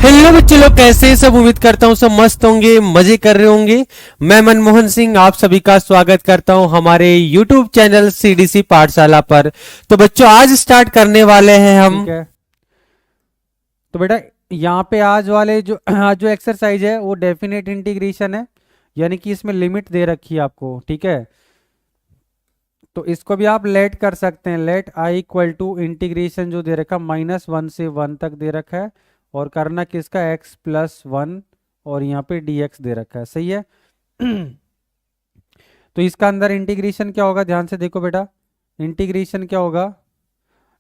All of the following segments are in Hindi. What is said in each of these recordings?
हेलो बच्चे लोग, कैसे हैं सब। उम्मीद करता हूँ सब मस्त होंगे, मजे कर रहे होंगे। मैं मनमोहन सिंह आप सभी का स्वागत करता हूँ हमारे YouTube चैनल सीडीसी पाठशाला पर। तो बच्चों, आज स्टार्ट करने वाले हैं हम। ठीक है। तो बेटा यहाँ पे आज वाले जो आज जो एक्सरसाइज है वो डेफिनेट इंटीग्रेशन है, यानी कि इसमें लिमिट दे रखी है आपको। ठीक है, तो इसको भी आप लेट कर सकते हैं। Let I equal to integration जो दे रखा -1 से 1 तक दे रखा है, और करना किसका x+1, और यहाँ पे dx दे रखा है। सही है। तो इसका अंदर इंटीग्रेशन क्या होगा, ध्यान से देखो बेटा। इंटीग्रेशन क्या होगा,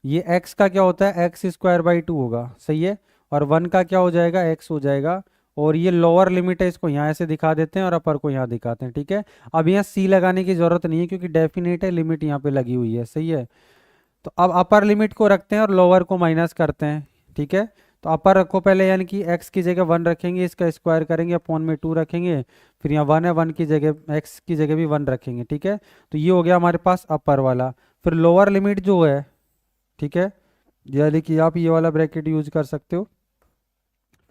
ये x का क्या होता है, x²/2 होगा। सही है। और 1 का क्या हो जाएगा, x हो जाएगा। और ये लोअर लिमिट है, इसको यहाँ ऐसे दिखा देते हैं और अपर को यहाँ दिखाते हैं। ठीक है, अब यहाँ c लगाने की जरूरत नहीं है क्योंकि डेफिनेट है, लिमिट यहाँ पे लगी हुई है। सही है। तो अब अपर लिमिट को रखते हैं और लोअर को माइनस करते हैं। ठीक है, तो अपर रखो पहले, यानी कि x की जगह 1 रखेंगे, इसका स्क्वायर करेंगे, अपॉन में 2 रखेंगे। फिर यहाँ 1 है, 1 की जगह x की जगह भी 1 रखेंगे। ठीक है, तो ये हो गया हमारे पास अपर वाला। फिर लोअर लिमिट जो है, ठीक है, यानी कि आप ये वाला ब्रैकेट यूज कर सकते हो।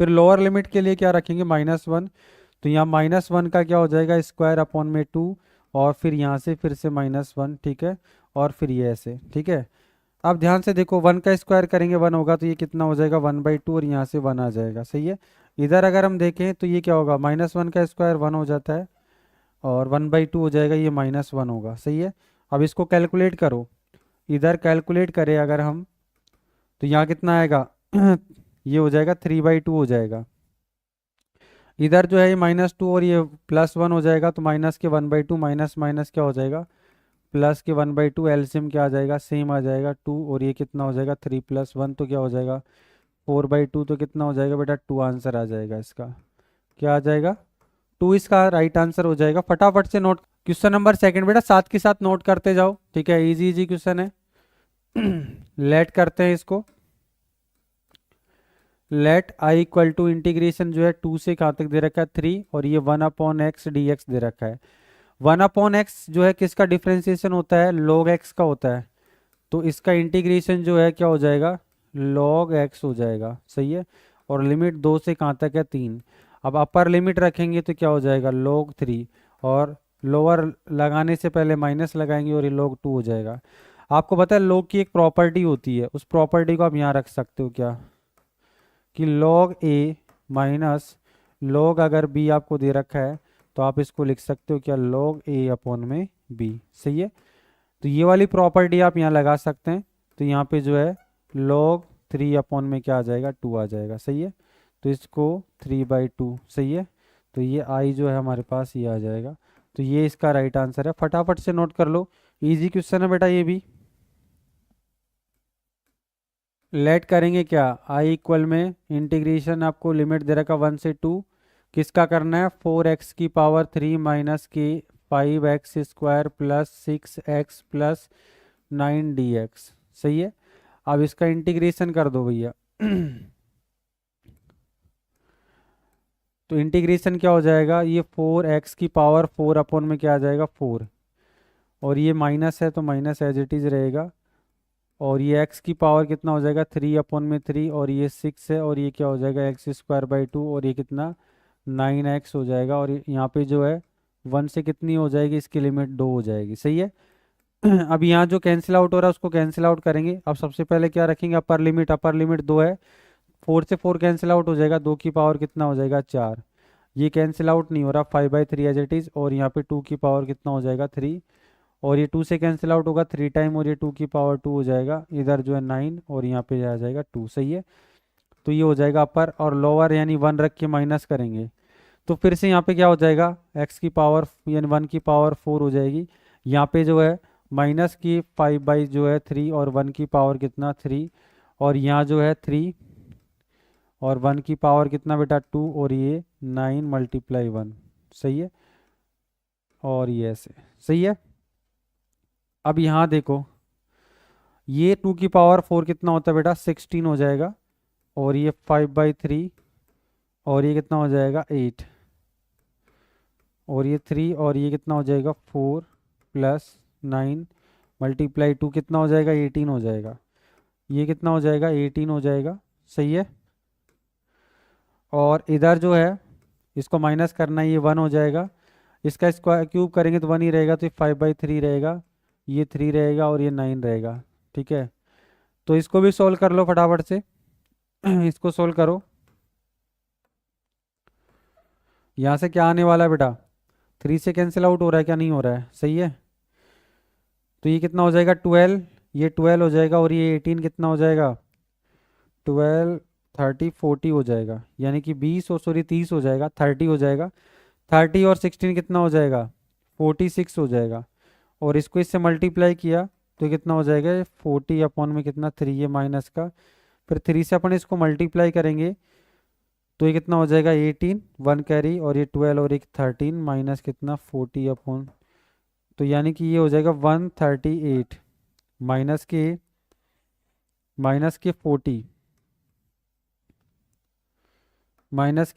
फिर लोअर लिमिट के लिए क्या रखेंगे, -1। तो यहाँ -1 का क्या हो जाएगा, स्क्वायर अपॉन में 2, और फिर यहाँ से फिर से -1। ठीक है, और फिर ये ऐसे। ठीक है, अब ध्यान से देखो, 1 का स्क्वायर करेंगे 1 होगा, तो ये कितना हो जाएगा 1/2, और यहाँ से 1 आ जाएगा। सही है। इधर अगर हम देखें तो ये क्या होगा, -1 का स्क्वायर 1 हो जाता है, और 1/2 हो जाएगा, ये -1 होगा। सही है। अब इसको कैलकुलेट करो, इधर कैलकुलेट करें अगर हम, तो यहाँ कितना आएगा ये हो जाएगा 3/2 हो जाएगा। इधर जो है ये -2 और ये +1 हो जाएगा, तो माइनस के 1/2, माइनस माइनस क्या हो जाएगा, प्लस के 1/2। एलसीएम क्या आ जाएगा, सेम आ जाएगा 2, और ये कितना हो जाएगा 3+1, तो क्या हो जाएगा 4/2। तो कितना हो जाएगा बेटा 2 आंसर आ जाएगा इसका। क्या आ जाएगा 2, इसका राइट आंसर हो जाएगा। फटाफट से नोट, क्वेश्चन नंबर सेकंड बेटा साथ के साथ नोट करते जाओ। ठीक है, इजी इजी क्वेश्चन है। लेट करते हैं इसको। Let I equal to integration जो है 2 से कहाँ तक दे रखा है 3, और ये 1/x dx दे रखा है। 1/x जो है किसका डिफ्रेंसिएशन होता है, log x का होता है। तो इसका इंटीग्रेशन जो है क्या हो जाएगा, log x हो जाएगा। सही है। और लिमिट 2 से कहाँ तक है 3। अब अपर लिमिट रखेंगे तो क्या हो जाएगा log 3, और लोअर लगाने से पहले माइनस लगाएंगे, और ये log 2 हो जाएगा। आपको पता है log की एक प्रॉपर्टी होती है, उस प्रॉपर्टी को आप यहाँ रख सकते हो क्या, कि log a माइनस log, अगर b आपको दे रखा है तो आप इसको लिख सकते हो क्या, log a अपॉन में b। सही है। तो ये वाली प्रॉपर्टी आप यहाँ लगा सकते हैं। तो यहाँ पे जो है log 3 अपॉन में क्या आ जाएगा 2 आ जाएगा। सही है। तो इसको 3/2। सही है। तो ये i जो है हमारे पास ये आ जाएगा। तो ये इसका राइट आंसर है। फटाफट से नोट कर लो, इजी क्वेश्चन है बेटा ये भी। लेट करेंगे क्या, आई इक्वल में इंटीग्रेशन आपको लिमिट दे रखा 1 से 2, किसका करना है 4x³ माइनस के 5x² plus 6x plus 9 dx। सही है। अब इसका इंटीग्रेशन कर दो भैया। तो इंटीग्रेशन क्या हो जाएगा, ये 4x⁴ अपॉन में क्या आ जाएगा 4, और ये माइनस है तो माइनस एज इट इज रहेगा। और ये x की पावर कितना हो जाएगा 3/3, और ये 6 है, और ये क्या हो जाएगा x²/2, और ये कितना 9x हो जाएगा। और यहाँ पे जो है 1 से कितनी हो जाएगी, इसकी लिमिट 2 हो जाएगी। सही है। अब यहाँ जो कैंसिल आउट हो रहा है उसको कैंसिल आउट करेंगे। अब सबसे पहले क्या रखेंगे, अपर लिमिट। अपर लिमिट 2 है, 4 से 4 कैंसिल आउट हो जाएगा, 2 की पावर कितना हो जाएगा 4। ये कैंसिल आउट नहीं हो रहा, 5/3 एज इट इज। और यहाँ पे 2 की पावर कितना हो जाएगा 3, और ये 2 से कैंसिल आउट होगा 3 टाइम, और ये 2 की पावर 2 हो जाएगा। इधर जो है 9, और यहाँ पे आ जाएगा 2। सही है। तो ये हो जाएगा अपर, और लोअर यानी 1 रख के माइनस करेंगे, तो फिर से यहाँ पे क्या हो जाएगा x की पावर यानी 1 की पावर 4 हो जाएगी। यहाँ पे जो है माइनस की 5/3, और 1 की पावर कितना 3, और यहाँ जो है 3, और 1 की पावर कितना बेटा 2, और ये 9 × 1। सही है। और ये ऐसे। सही है। अब यहाँ देखो, ये 2 की पावर 4 कितना होता है बेटा 16 हो जाएगा, और ये 5/3, और ये कितना हो जाएगा 8, और ये 3, और ये कितना हो जाएगा 4 प्लस 9 × 2 कितना हो जाएगा 18 हो जाएगा। ये कितना हो जाएगा 18 हो जाएगा। सही है। और इधर जो है इसको माइनस करना है, ये 1 हो जाएगा। इसका स्क्वायर क्यूब करेंगे तो 1 ही रहेगा, तो ये 5/3 रहेगा, ये 3 रहेगा और ये 9 रहेगा। ठीक है, तो इसको भी सोल्व कर लो फटाफट से। इसको सोल्व करो। यहाँ से क्या आने वाला है बेटा, 3 से कैंसिल आउट हो रहा है क्या, नहीं हो रहा है, सही है। तो ये कितना हो जाएगा 12, ये 12 हो जाएगा, और ये 18 कितना हो जाएगा 12, 30, 40 हो जाएगा, यानी कि 20 और सॉरी 30 हो जाएगा, 30 हो जाएगा। 30 और 16 कितना हो जाएगा 46 हो जाएगा। और इसको इससे मल्टीप्लाई किया तो कितना हो जाएगा 40 अपॉन में कितना 3 है माइनस का, फिर 3 से अपन इसको मल्टीप्लाई करेंगे तो ये कितना हो जाएगा 18, 1 कैरी, और ये 12 और एक 13 माइनस कितना 40 अपॉन, तो यानी कि ये हो जाएगा 138 माइनस के 40 माइनस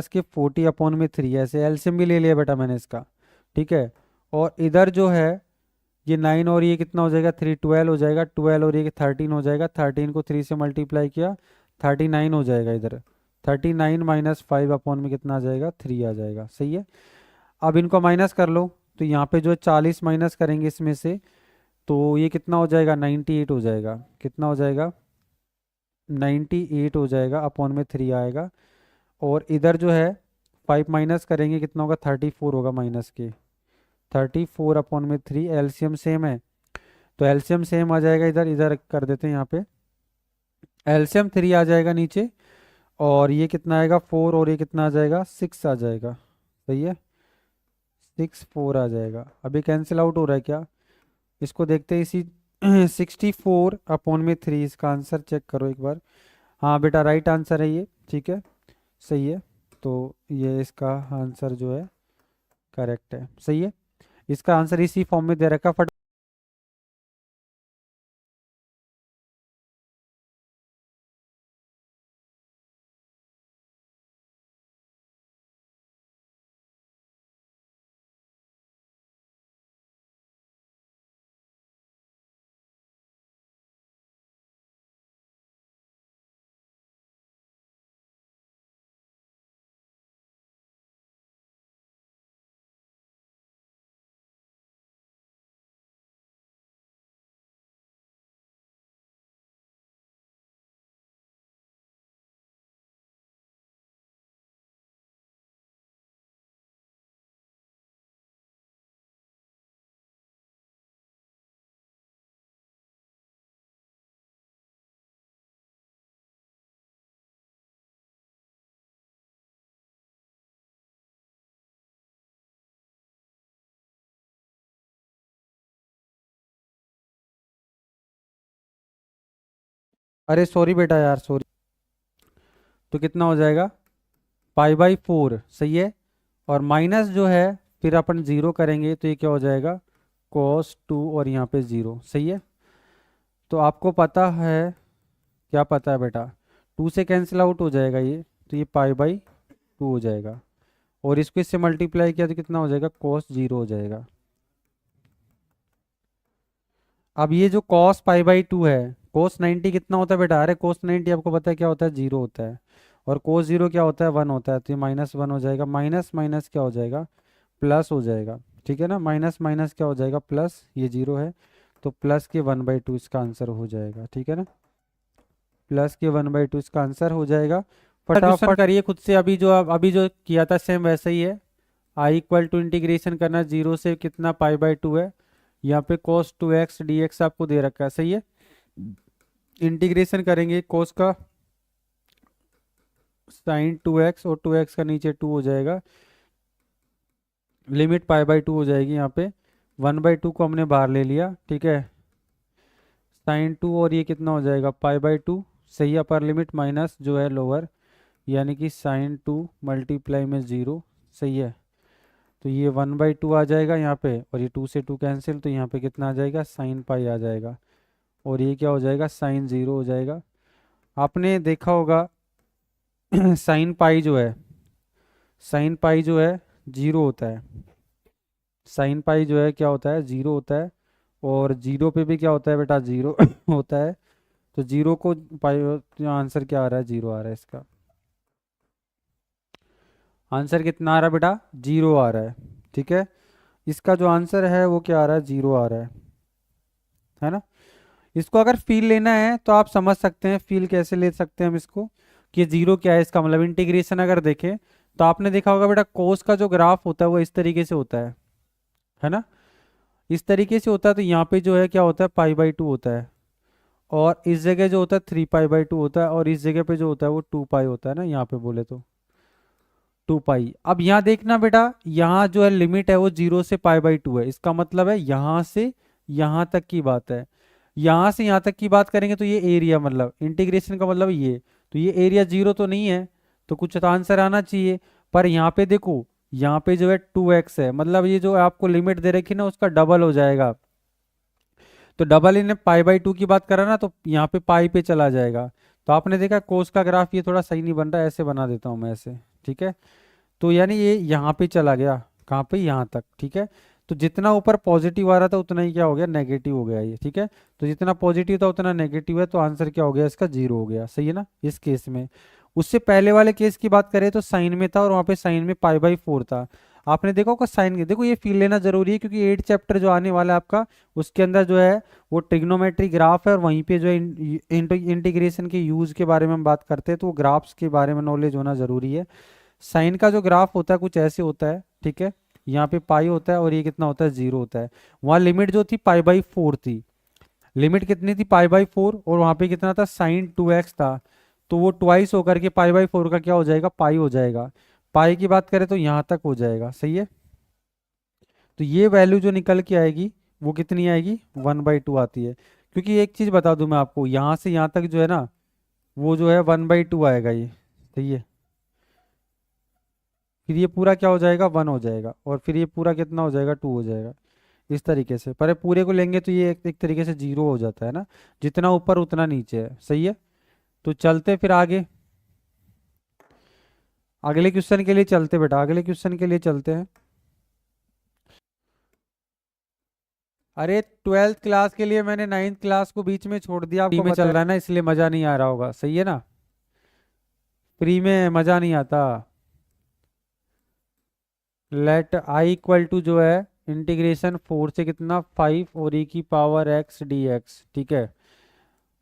के 40 अपॉन में 3, ऐसे एलसीएम भी ले लिया बेटा मैंने इसका। ठीक है, और इधर जो है ये 9 और ये कितना हो जाएगा 3, 12 हो जाएगा, 12 और ये 13 हो जाएगा, 13 को 3 से मल्टीप्लाई किया 39 हो जाएगा इधर, 39 माइनस 5 अपॉन में कितना आ जाएगा 3 आ जाएगा, सही है। अब इनको माइनस कर लो, तो यहाँ पे जो 40 माइनस करेंगे इसमें से, तो ये कितना हो जाएगा 98 हो जाएगा, कितना हो जाएगा 98 हो जाएगा, अपॉन में 3 आएगा। और इधर जो है 5 माइनस करेंगे कितना होगा 34 होगा, माइनस के 34 अपॉन में 3, एलसीएम सेम है तो एलसीएम सेम आ जाएगा, इधर इधर कर देते हैं यहाँ पे, एलसीएम 3 आ जाएगा नीचे, और ये कितना आएगा 4, और ये कितना आ जाएगा 6 आ जाएगा, सही है, 6 4 आ जाएगा। अभी कैंसिल आउट हो रहा है क्या, इसको देखते हैं इसी 64 अपॉन में 3, इसका आंसर चेक करो एक बार। हाँ बेटा राइट आंसर है ये, ठीक है, सही है। तो ये इसका आंसर जो है करेक्ट है, सही है। इसका आंसर इसी फॉर्म में दे रखा, फट अरे सॉरी बेटा यार, सॉरी। तो कितना हो जाएगा π/4, सही है। और माइनस जो है फिर अपन जीरो करेंगे तो ये क्या हो जाएगा cos 2, और यहाँ पे जीरो, सही है। तो आपको पता है, क्या पता है बेटा, 2 से कैंसिल आउट हो जाएगा ये, तो ये π/2 हो जाएगा, और इसको इससे मल्टीप्लाई किया तो कितना हो जाएगा cos 0 हो जाएगा। अब ये जो cos π/2 है, cos 90 कितना होता है बेटा, अरे cos 90 आपको पता है क्या होता है, 0 होता है, और cos 0 क्या होता है 1 होता है, तो ये -1 हो जाएगा, माइनस माइनस क्या हो जाएगा प्लस हो जाएगा, ठीक है ना, माइनस माइनस क्या हो जाएगा प्लस, ये 0 है तो प्लस के 1/2 इसका आंसर हो जाएगा, ठीक है ना, प्लस के 1/2 इसका आंसर हो जाएगा। फटाफट करिए खुद से, अभी जो किया था सेम वैसा ही है। I = इंटीग्रेशन करना 0 से कितना π/2 है, यहाँ पे cos 2x dx आपको दे रखा है, सही है। इंटीग्रेशन करेंगे cos का sin 2x, और 2x का नीचे 2 हो जाएगा, लिमिट π/2 हो जाएगी, यहाँ पे 1/2 को हमने बाहर ले लिया, ठीक है, sin 2 और ये कितना हो जाएगा π/2, सही है, अपर लिमिट माइनस जो है लोअर, यानी कि sin 2 मल्टीप्लाई में 0, सही है। तो ये 1/2 आ जाएगा यहाँ पे, और ये 2 से 2 कैंसिल, तो यहाँ पे कितना आ जाएगा sin π आ जाएगा, और ये क्या हो जाएगा sin 0 हो जाएगा। आपने देखा होगा sin π जो है 0 होता है, sin π जो है क्या होता है 0 होता है, और 0 पे भी क्या होता है बेटा 0 होता है, तो जीरो को पाई, आंसर क्या आ रहा है, जीरो आ रहा है इसका। आंसर कितना आ रहा है बेटा, जीरो आ रहा है। ठीक है, इसका जो आंसर है वो क्या आ रहा है, जीरो आ रहा है ना। इसको अगर फील लेना है तो आप समझ सकते हैं, फील कैसे ले सकते हैं हम इसको, कि जीरो क्या है इसका मतलब। इंटीग्रेशन अगर देखें तो आपने देखा होगा बेटा, कोस का जो ग्राफ होता है वो इस तरीके से होता है ना, इस तरीके से होता है। तो यहाँ पे जो है क्या होता है, पाई बाई टू होता है, और इस जगह जो होता है 3 पाई बाई 2 होता है, और इस जगह पे जो होता है वो 2 पाई होता है ना, यहाँ पे बोले तो 2 पाई। अब यहाँ देखना बेटा, यहाँ जो है लिमिट है वो 0 से पाई बाई 2 है, इसका मतलब है यहाँ से यहाँ तक की बात है। यहाँ से यहाँ तक की बात करेंगे तो ये एरिया, मतलब इंटीग्रेशन का मतलब ये, तो ये एरिया जीरो तो नहीं है, तो कुछ तो आंसर आना चाहिए। पर यहाँ पे देखो, यहाँ पे जो है 2x है, मतलब ये जो आपको लिमिट दे रखी ना उसका डबल हो जाएगा। तो डबल इन्हें पाई बाई 2 की बात करा ना, तो यहाँ पे पाई पे चला जाएगा। तो आपने देखा कोस का ग्राफ ये थोड़ा सही नहीं बन रहा है, ऐसे बना देता हूँ मैं ऐसे। ठीक है, तो यानी ये यहाँ पे चला गया, कहाँ पे, यहाँ तक। ठीक है, तो जितना ऊपर पॉजिटिव आ रहा था उतना ही क्या हो गया, नेगेटिव हो गया ये। ठीक है, तो जितना पॉजिटिव था उतना नेगेटिव है, तो आंसर क्या हो गया इसका, जीरो हो गया। सही है ना इस केस में। उससे पहले वाले केस की बात करें तो साइन में था, और वहाँ पे साइन में पाई बाई 4 था। आपने देखा होगा साइन के, देखो ये फील लेना जरूरी है, क्योंकि 8 चैप्टर जो आने वाला है आपका, उसके अंदर जो है वो ट्रिग्नोमेट्री ग्राफ है, और वहीं पे जो है इंटीग्रेशन के यूज के बारे में हम बात करते हैं, तो वो ग्राफ्स के बारे में नॉलेज होना जरूरी है। साइन का जो ग्राफ होता है कुछ ऐसे होता है। ठीक है, यहाँ पे पाई होता है और ये कितना होता है, जीरो होता है। वहाँ लिमिट जो थी पाई बाई 4 थी, लिमिट कितनी थी, पाई बाई 4, और वहाँ पे कितना था, साइन 2x था। तो वो ट्वाइस होकर के पाई बाई 4 का क्या हो जाएगा, पाई हो जाएगा। पाई की बात करें तो यहाँ तक हो जाएगा। सही है, तो ये वैल्यू जो निकल के आएगी वो कितनी आएगी, 1/2 आती है। क्योंकि एक चीज़ बता दूं मैं आपको, यहाँ से यहाँ तक जो है ना, वो जो है 1/2 आएगा ये। सही है, फिर ये पूरा क्या हो जाएगा, 1 हो जाएगा, और फिर ये पूरा कितना हो जाएगा, 2 हो जाएगा। इस तरीके से, पर ये पूरे को लेंगे तो ये एक तरीके से जीरो हो जाता है ना, जितना ऊपर उतना नीचे है। सही है, तो चलते फिर आगे, अगले क्वेश्चन के लिए चलते बेटा, अगले क्वेश्चन के लिए चलते हैं। अरे 12th क्लास के लिए मैंने 9th क्लास को बीच में छोड़ दिया, आपको में चल रहा है ना, इसलिए मजा नहीं आ रहा होगा। सही है ना, फ्री में मजा नहीं आता। लेट आई इक्वल टू जो है इंटीग्रेशन 4 से कितना, 5 और e की पावर x dx। ठीक है,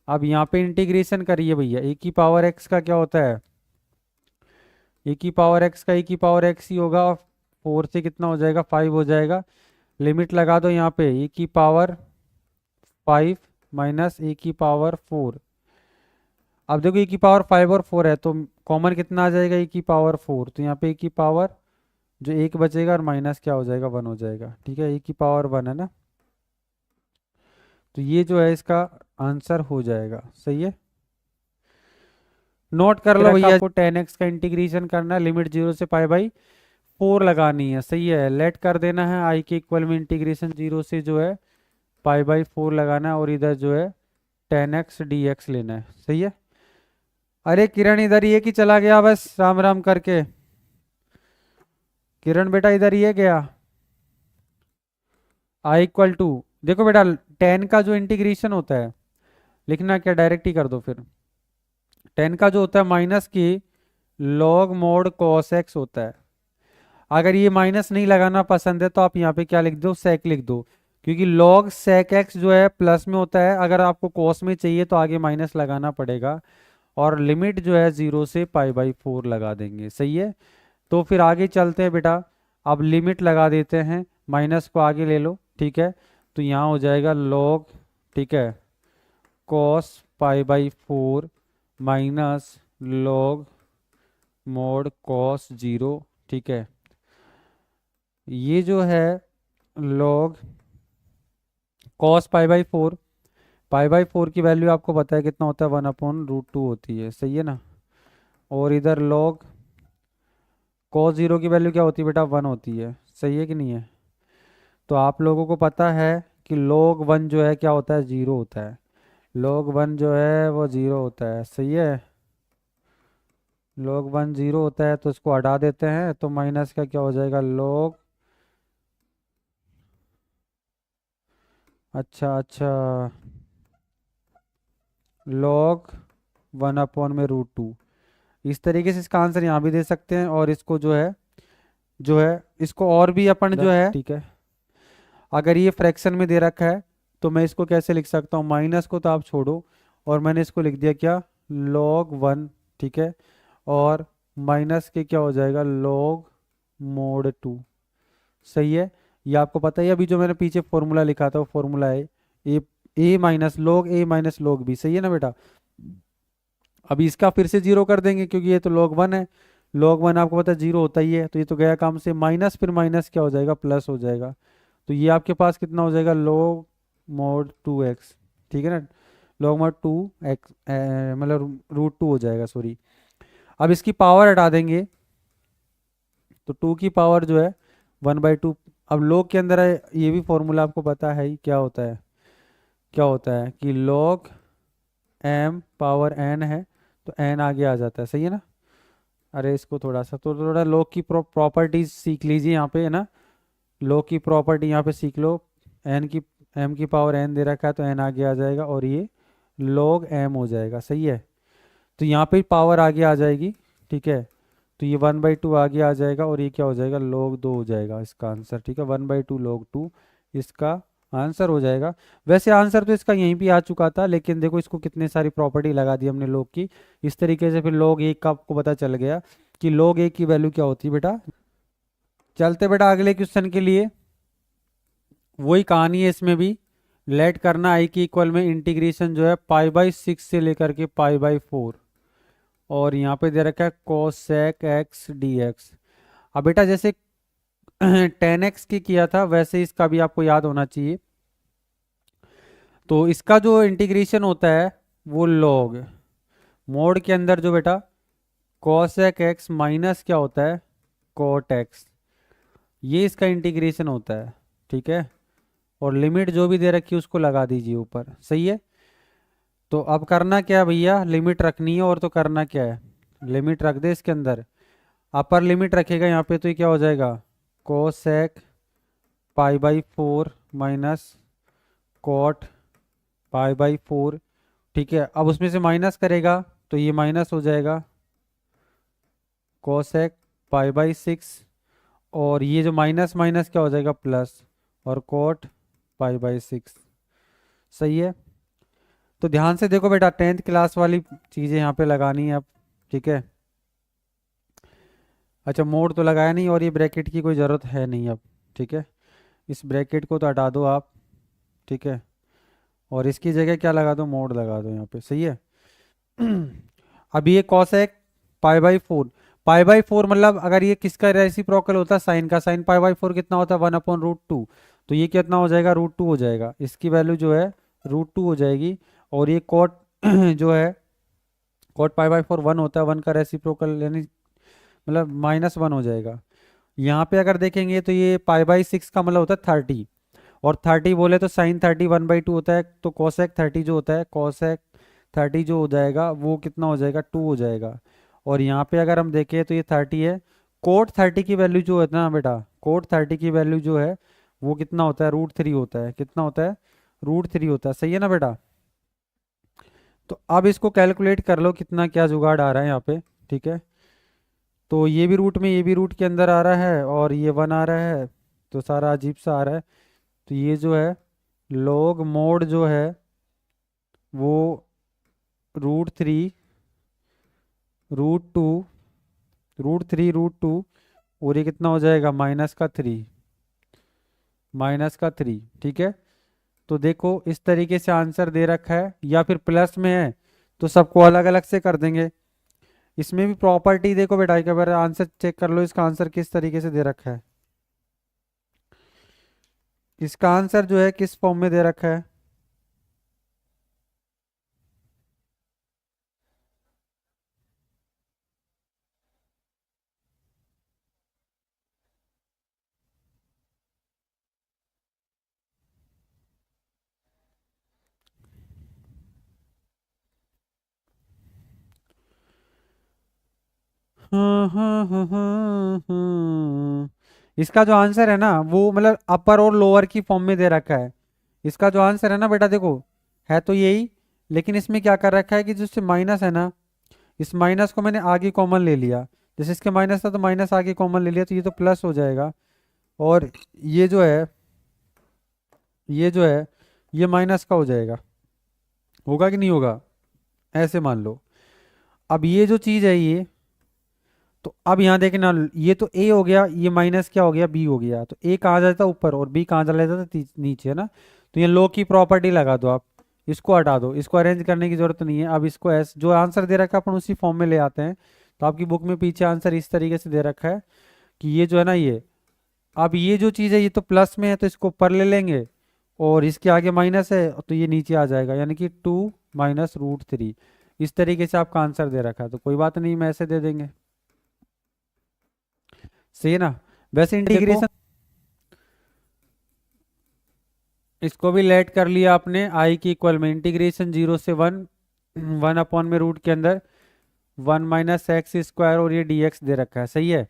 अब यहाँ पे इंटीग्रेशन करिए भैया, e की पावर x का क्या होता है, e की पावर x का e की पावर x ही होगा, और 4 से कितना हो जाएगा, 5 हो जाएगा। लिमिट लगा दो यहाँ पे, e की पावर 5 माइनस e की पावर 4। अब देखो e की पावर 5 और 4 है, तो कॉमन कितना आ जाएगा, e की पावर 4, तो यहाँ पे e की पावर जो एक बचेगा, और माइनस क्या हो जाएगा, 1 हो जाएगा। ठीक है, e की पावर 1 है ना, तो ये जो है इसका आंसर हो जाएगा। सही है, नोट कर लो भैया, आपको 10x का इंटीग्रेशन करना है, लिमिट 0 से पाई बाई 4 लगानी है। सही है, लेट कर देना है, आई के इक्वल में इंटीग्रेशन 0 से जो है पाई बाई 4 लगाना है, और इधर जो है 10x dx लेना है। सही है, अरे किरण इधर ये कि चला गया बस राम राम करके, किरण बेटा इधर ये गया। आई इक्वल टू, देखो बेटा 10 का जो इंटीग्रेशन होता है, लिखना क्या, डायरेक्ट ही कर दो फिर। 10 का जो होता है माइनस की लॉग मोड कॉस एक्स होता है। अगर ये माइनस नहीं लगाना पसंद है तो आप यहाँ पे क्या लिख दो, सेक लिख दो, क्योंकि लॉग सेक एक्स जो है प्लस में होता है, अगर आपको कॉस में चाहिए तो आगे माइनस लगाना पड़ेगा, और लिमिट जो है 0 से पाई बाई 4 लगा देंगे। सही है, तो फिर आगे चलते हैं बेटा, अब लिमिट लगा देते हैं, माइनस को आगे ले लो। ठीक है, तो यहाँ हो जाएगा लॉग, ठीक है, cos pi by 4 minus log mode cos 0। ठीक है, ये जो है लॉग कॉस पाई बाई 4 की वैल्यू आपको पता है कितना होता है, 1/√2 होती है। सही है ना, और इधर लॉग कॉस 0 की वैल्यू क्या होती है बेटा, 1 होती है। सही है कि नहीं है, तो आप लोगों को पता है कि log 1 जो है क्या होता है, 0 होता है। log 1 जो है वो 0 होता है। सही है, log 1 0 होता है, तो इसको हटा देते हैं, तो माइनस का क्या हो जाएगा, log, अच्छा अच्छा, log 1/√2। इस तरीके से इसका आंसर यहाँ भी दे सकते हैं, और इसको जो है इसको और भी अपन जो है, ठीक है, अगर ये फ्रैक्शन में दे रखा है तो मैं इसको कैसे लिख सकता हूँ, माइनस को तो आप छोड़ो, और मैंने इसको लिख दिया क्या, log 1, ठीक है, और माइनस के क्या हो जाएगा, log mod 2। सही है। ये आपको पता है, अभी जो मैंने पीछे फॉर्मूला लिखा था वो फॉर्मूला है a माइनस log b। सही है ना बेटा। अभी इसका फिर से जीरो कर देंगे क्योंकि ये तो log 1 है, log 1 आपको पता है जीरो होता ही है, तो ये तो गया काम से, माइनस फिर माइनस क्या हो जाएगा, प्लस हो जाएगा। तो ये आपके पास कितना हो जाएगा, log mod 2x, ठीक है ना, log mod 2x, मतलब √2 हो जाएगा, सॉरी। अब इसकी पावर हटा देंगे तो 2 की पावर जो है 1/2। अब log के अंदर है, ये भी फॉर्मूला आपको पता है ही, क्या होता है कि log m पावर n है तो n आगे आ जाता है। सही है ना। अरे इसको थोड़ा log की प्रॉपर्टीज सीख लीजिए यहाँ पे, है ना। log की प्रॉपर्टी यहाँ पे सीख लो। m की पावर n दे रखा है तो n आगे आ जाएगा, और ये log m हो जाएगा। सही है। तो यहाँ पे पावर आगे आ जाएगी, ठीक है, तो ये 1/2 आगे आ जाएगा, और ये क्या हो जाएगा, log 2 हो जाएगा इसका आंसर। ठीक है, 1/2 log 2 इसका आंसर हो जाएगा। वैसे आंसर तो इसका यहीं भी आ चुका था, लेकिन देखो इसको कितने सारी प्रॉपर्टी लगा दी हमने log की। इस तरीके से फिर log 1 का आपको पता चल गया कि log 1 की वैल्यू क्या होती है बेटा। चलते बेटा अगले क्वेश्चन के लिए। वही कहानी है इसमें भी। लेट करना आई की इक्वल में इंटीग्रेशन जो है π/6 से लेकर के π/4, और यहाँ पे दे रखा है cosec x dx। अब बेटा जैसे 10x की किया था वैसे इसका भी आपको याद होना चाहिए। तो इसका जो इंटीग्रेशन होता है वो log मोड के अंदर जो बेटा cosec x माइनस क्या होता है, cot x, ये इसका इंटीग्रेशन होता है। ठीक है, और लिमिट जो भी दे रखी है उसको लगा दीजिए ऊपर। सही है। तो अब करना क्या है भैया, लिमिट रखनी है, और तो करना क्या है, लिमिट रख दे इसके अंदर। अपर लिमिट रखेगा यहाँ पे तो ये क्या हो जाएगा, कोसेक π/4 माइनस कॉट π/4। ठीक है, अब उसमें से माइनस करेगा तो ये माइनस हो जाएगा कोसेक π/6, और ये जो माइनस माइनस क्या हो जाएगा, प्लस, और कॉट π/6। सही है। तो ध्यान से देखो बेटा, 10th क्लास वाली चीज़ें यहाँ पे लगानी है अब। ठीक है, अच्छा मोड तो लगाया नहीं, और ये ब्रैकेट की कोई ज़रूरत है नहीं अब। ठीक है, इस ब्रैकेट को तो हटा दो आप। ठीक है, और इसकी जगह क्या लगा दो, मोड लगा दो यहाँ पे। सही है। अब ये कॉसेक π/4, π/4 मतलब अगर ये किसका रेसिप्रोकल होता है, साइन का। साइन π/4 कितना होता है, 1/√2। तो ये कितना हो जाएगा, √2 हो जाएगा। इसकी वैल्यू जो है √2 हो जाएगी। और ये कॉट जो है कॉट π/4 1 होता है, 1 का रेसिप्रोकल यानी मतलब -1 हो जाएगा। यहाँ पे अगर देखेंगे तो ये π/6 का मतलब होता है 30, और 30 बोले तो साइन 30 1/2 होता है, तो कोसेक 30 जो होता है, कोसेक 30 जो हो जाएगा वो कितना हो जाएगा, 2 हो जाएगा। और यहाँ पे अगर हम देखें तो ये 30 है। कोट 30 की वैल्यू जो है ना बेटा, कोट 30 की वैल्यू जो है वो कितना होता है, √3 होता है। कितना होता है, √3 होता है। सही है ना बेटा। तो अब इसको कैलकुलेट कर लो कितना क्या जुगाड़ आ रहा है यहाँ पे। ठीक है, तो ये भी रूट में, ये भी रूट के अंदर आ रहा है, और ये 1 आ रहा है, तो सारा अजीब सा आ रहा है। तो ये जो है log मोड जो है वो √3 √2 √3 √2, और ये कितना हो जाएगा, -3। ठीक है, तो देखो इस तरीके से आंसर दे रखा है, या फिर प्लस में है तो सबको अलग अलग से कर देंगे। इसमें भी प्रॉपर्टी देखो बेटा, एक बार आंसर चेक कर लो, इसका आंसर किस तरीके से दे रखा है। इसका आंसर जो है किस फॉर्म में दे रखा है, इसका जो आंसर है ना वो मतलब अपर और लोअर की फॉर्म में दे रखा है। इसका जो आंसर है ना बेटा देखो, है तो यही, लेकिन इसमें क्या कर रखा है कि जो इससे माइनस है ना, इस माइनस को मैंने आगे कॉमन ले लिया। जैसे इसके माइनस था तो माइनस आगे कॉमन ले लिया, तो ये तो प्लस हो जाएगा। और ये जो है ये जो है ये माइनस का हो जाएगा। होगा कि नहीं होगा? ऐसे मान लो। अब ये जो चीज़ है ये, तो अब यहाँ देखना, ये तो ए हो गया, ये माइनस क्या हो गया, बी हो गया। तो ए कहाँ जाता ऊपर और बी कहाँ चला जाता नीचे, है ना। तो ये लो की प्रॉपर्टी लगा दो आप, इसको हटा दो, इसको अरेंज करने की जरूरत नहीं है। अब इसको ऐसे जो आंसर दे रखा है अपन उसी फॉर्म में ले आते हैं। तो आपकी बुक में पीछे आंसर इस तरीके से दे रखा है कि ये जो है ना ये, अब ये जो चीज़ है ये तो प्लस में है तो इसको ऊपर ले लेंगे, और इसके आगे माइनस है तो ये नीचे आ जाएगा, यानी कि 2 - √3। इस तरीके से आपका आंसर दे रखा है, तो कोई बात नहीं, मैं ऐसे दे देंगे। सही है ना। वैसे इंटीग्रेशन इसको भी लेट कर लिया आपने आई की इक्वल में, इंटीग्रेशन 0 से 1, 1 में रूट के अंदर 1 - x² और ये dx दे रखा है। सही है।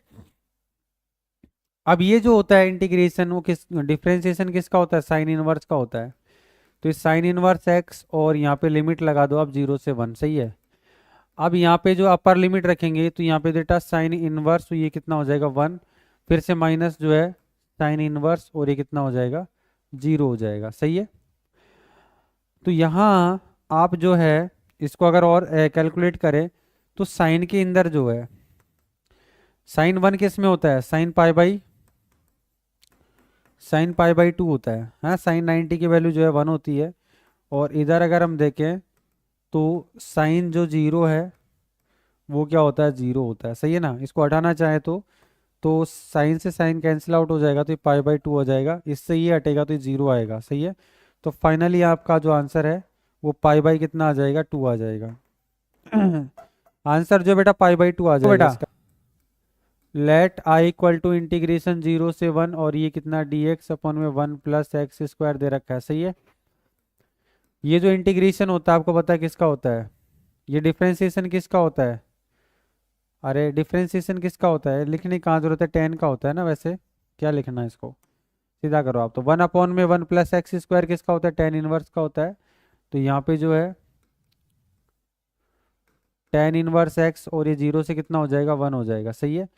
अब ये जो होता है इंटीग्रेशन, वो किस डिफरेंशिएशन किसका होता है, साइन इनवर्स का होता है। तो इस साइन इनवर्स x और यहाँ पे लिमिट लगा दो आप 0 से 1। सही है। अब यहाँ पे जो अपर लिमिट रखेंगे तो यहाँ पे बेटा साइन इनवर्स, तो ये कितना हो जाएगा 1, फिर से माइनस जो है साइन इनवर्स, और ये कितना हो जाएगा 0 हो जाएगा। सही है। तो यहाँ आप जो है इसको अगर और कैलकुलेट करें तो साइन के अंदर जो है साइन 1 किस में होता है, साइन पाई बाई 2 होता है। हाँ, साइन 90 की वैल्यू जो है 1 होती है। और इधर अगर हम देखें तो साइन जो 0 है वो क्या होता है, 0 होता है। सही है ना। इसको हटाना चाहे तो साइन से साइन कैंसिल आउट हो जाएगा, तो ये पाई बाई 2 हो जाएगा। इससे ये हटेगा तो ये 0 आएगा। सही है। तो फाइनली आपका जो आंसर है वो पाई बाई कितना आ जाएगा, 2 आ जाएगा। आंसर जो बेटा पाई बाई 2 आ जाएगा बेटा इसका। Let I equal to integration 0 से 1, और ये कितना dx अपन में 1 + x² दे रखा है। सही है। ये जो इंटीग्रेशन होता है आपको पता है किसका होता है, ये डिफरेंशिएशन किसका होता है, अरे डिफरेंशिएशन किसका होता है, लिखने की कहाँ जरूरत है, टेन का होता है ना। वैसे क्या लिखना है इसको, सीधा करो आप। तो 1/1 + x² किसका होता है, टेन इनवर्स का होता है। तो यहाँ पे जो है टेन इनवर्स x, और ये 0 से कितना हो जाएगा, 1 हो जाएगा। सही है।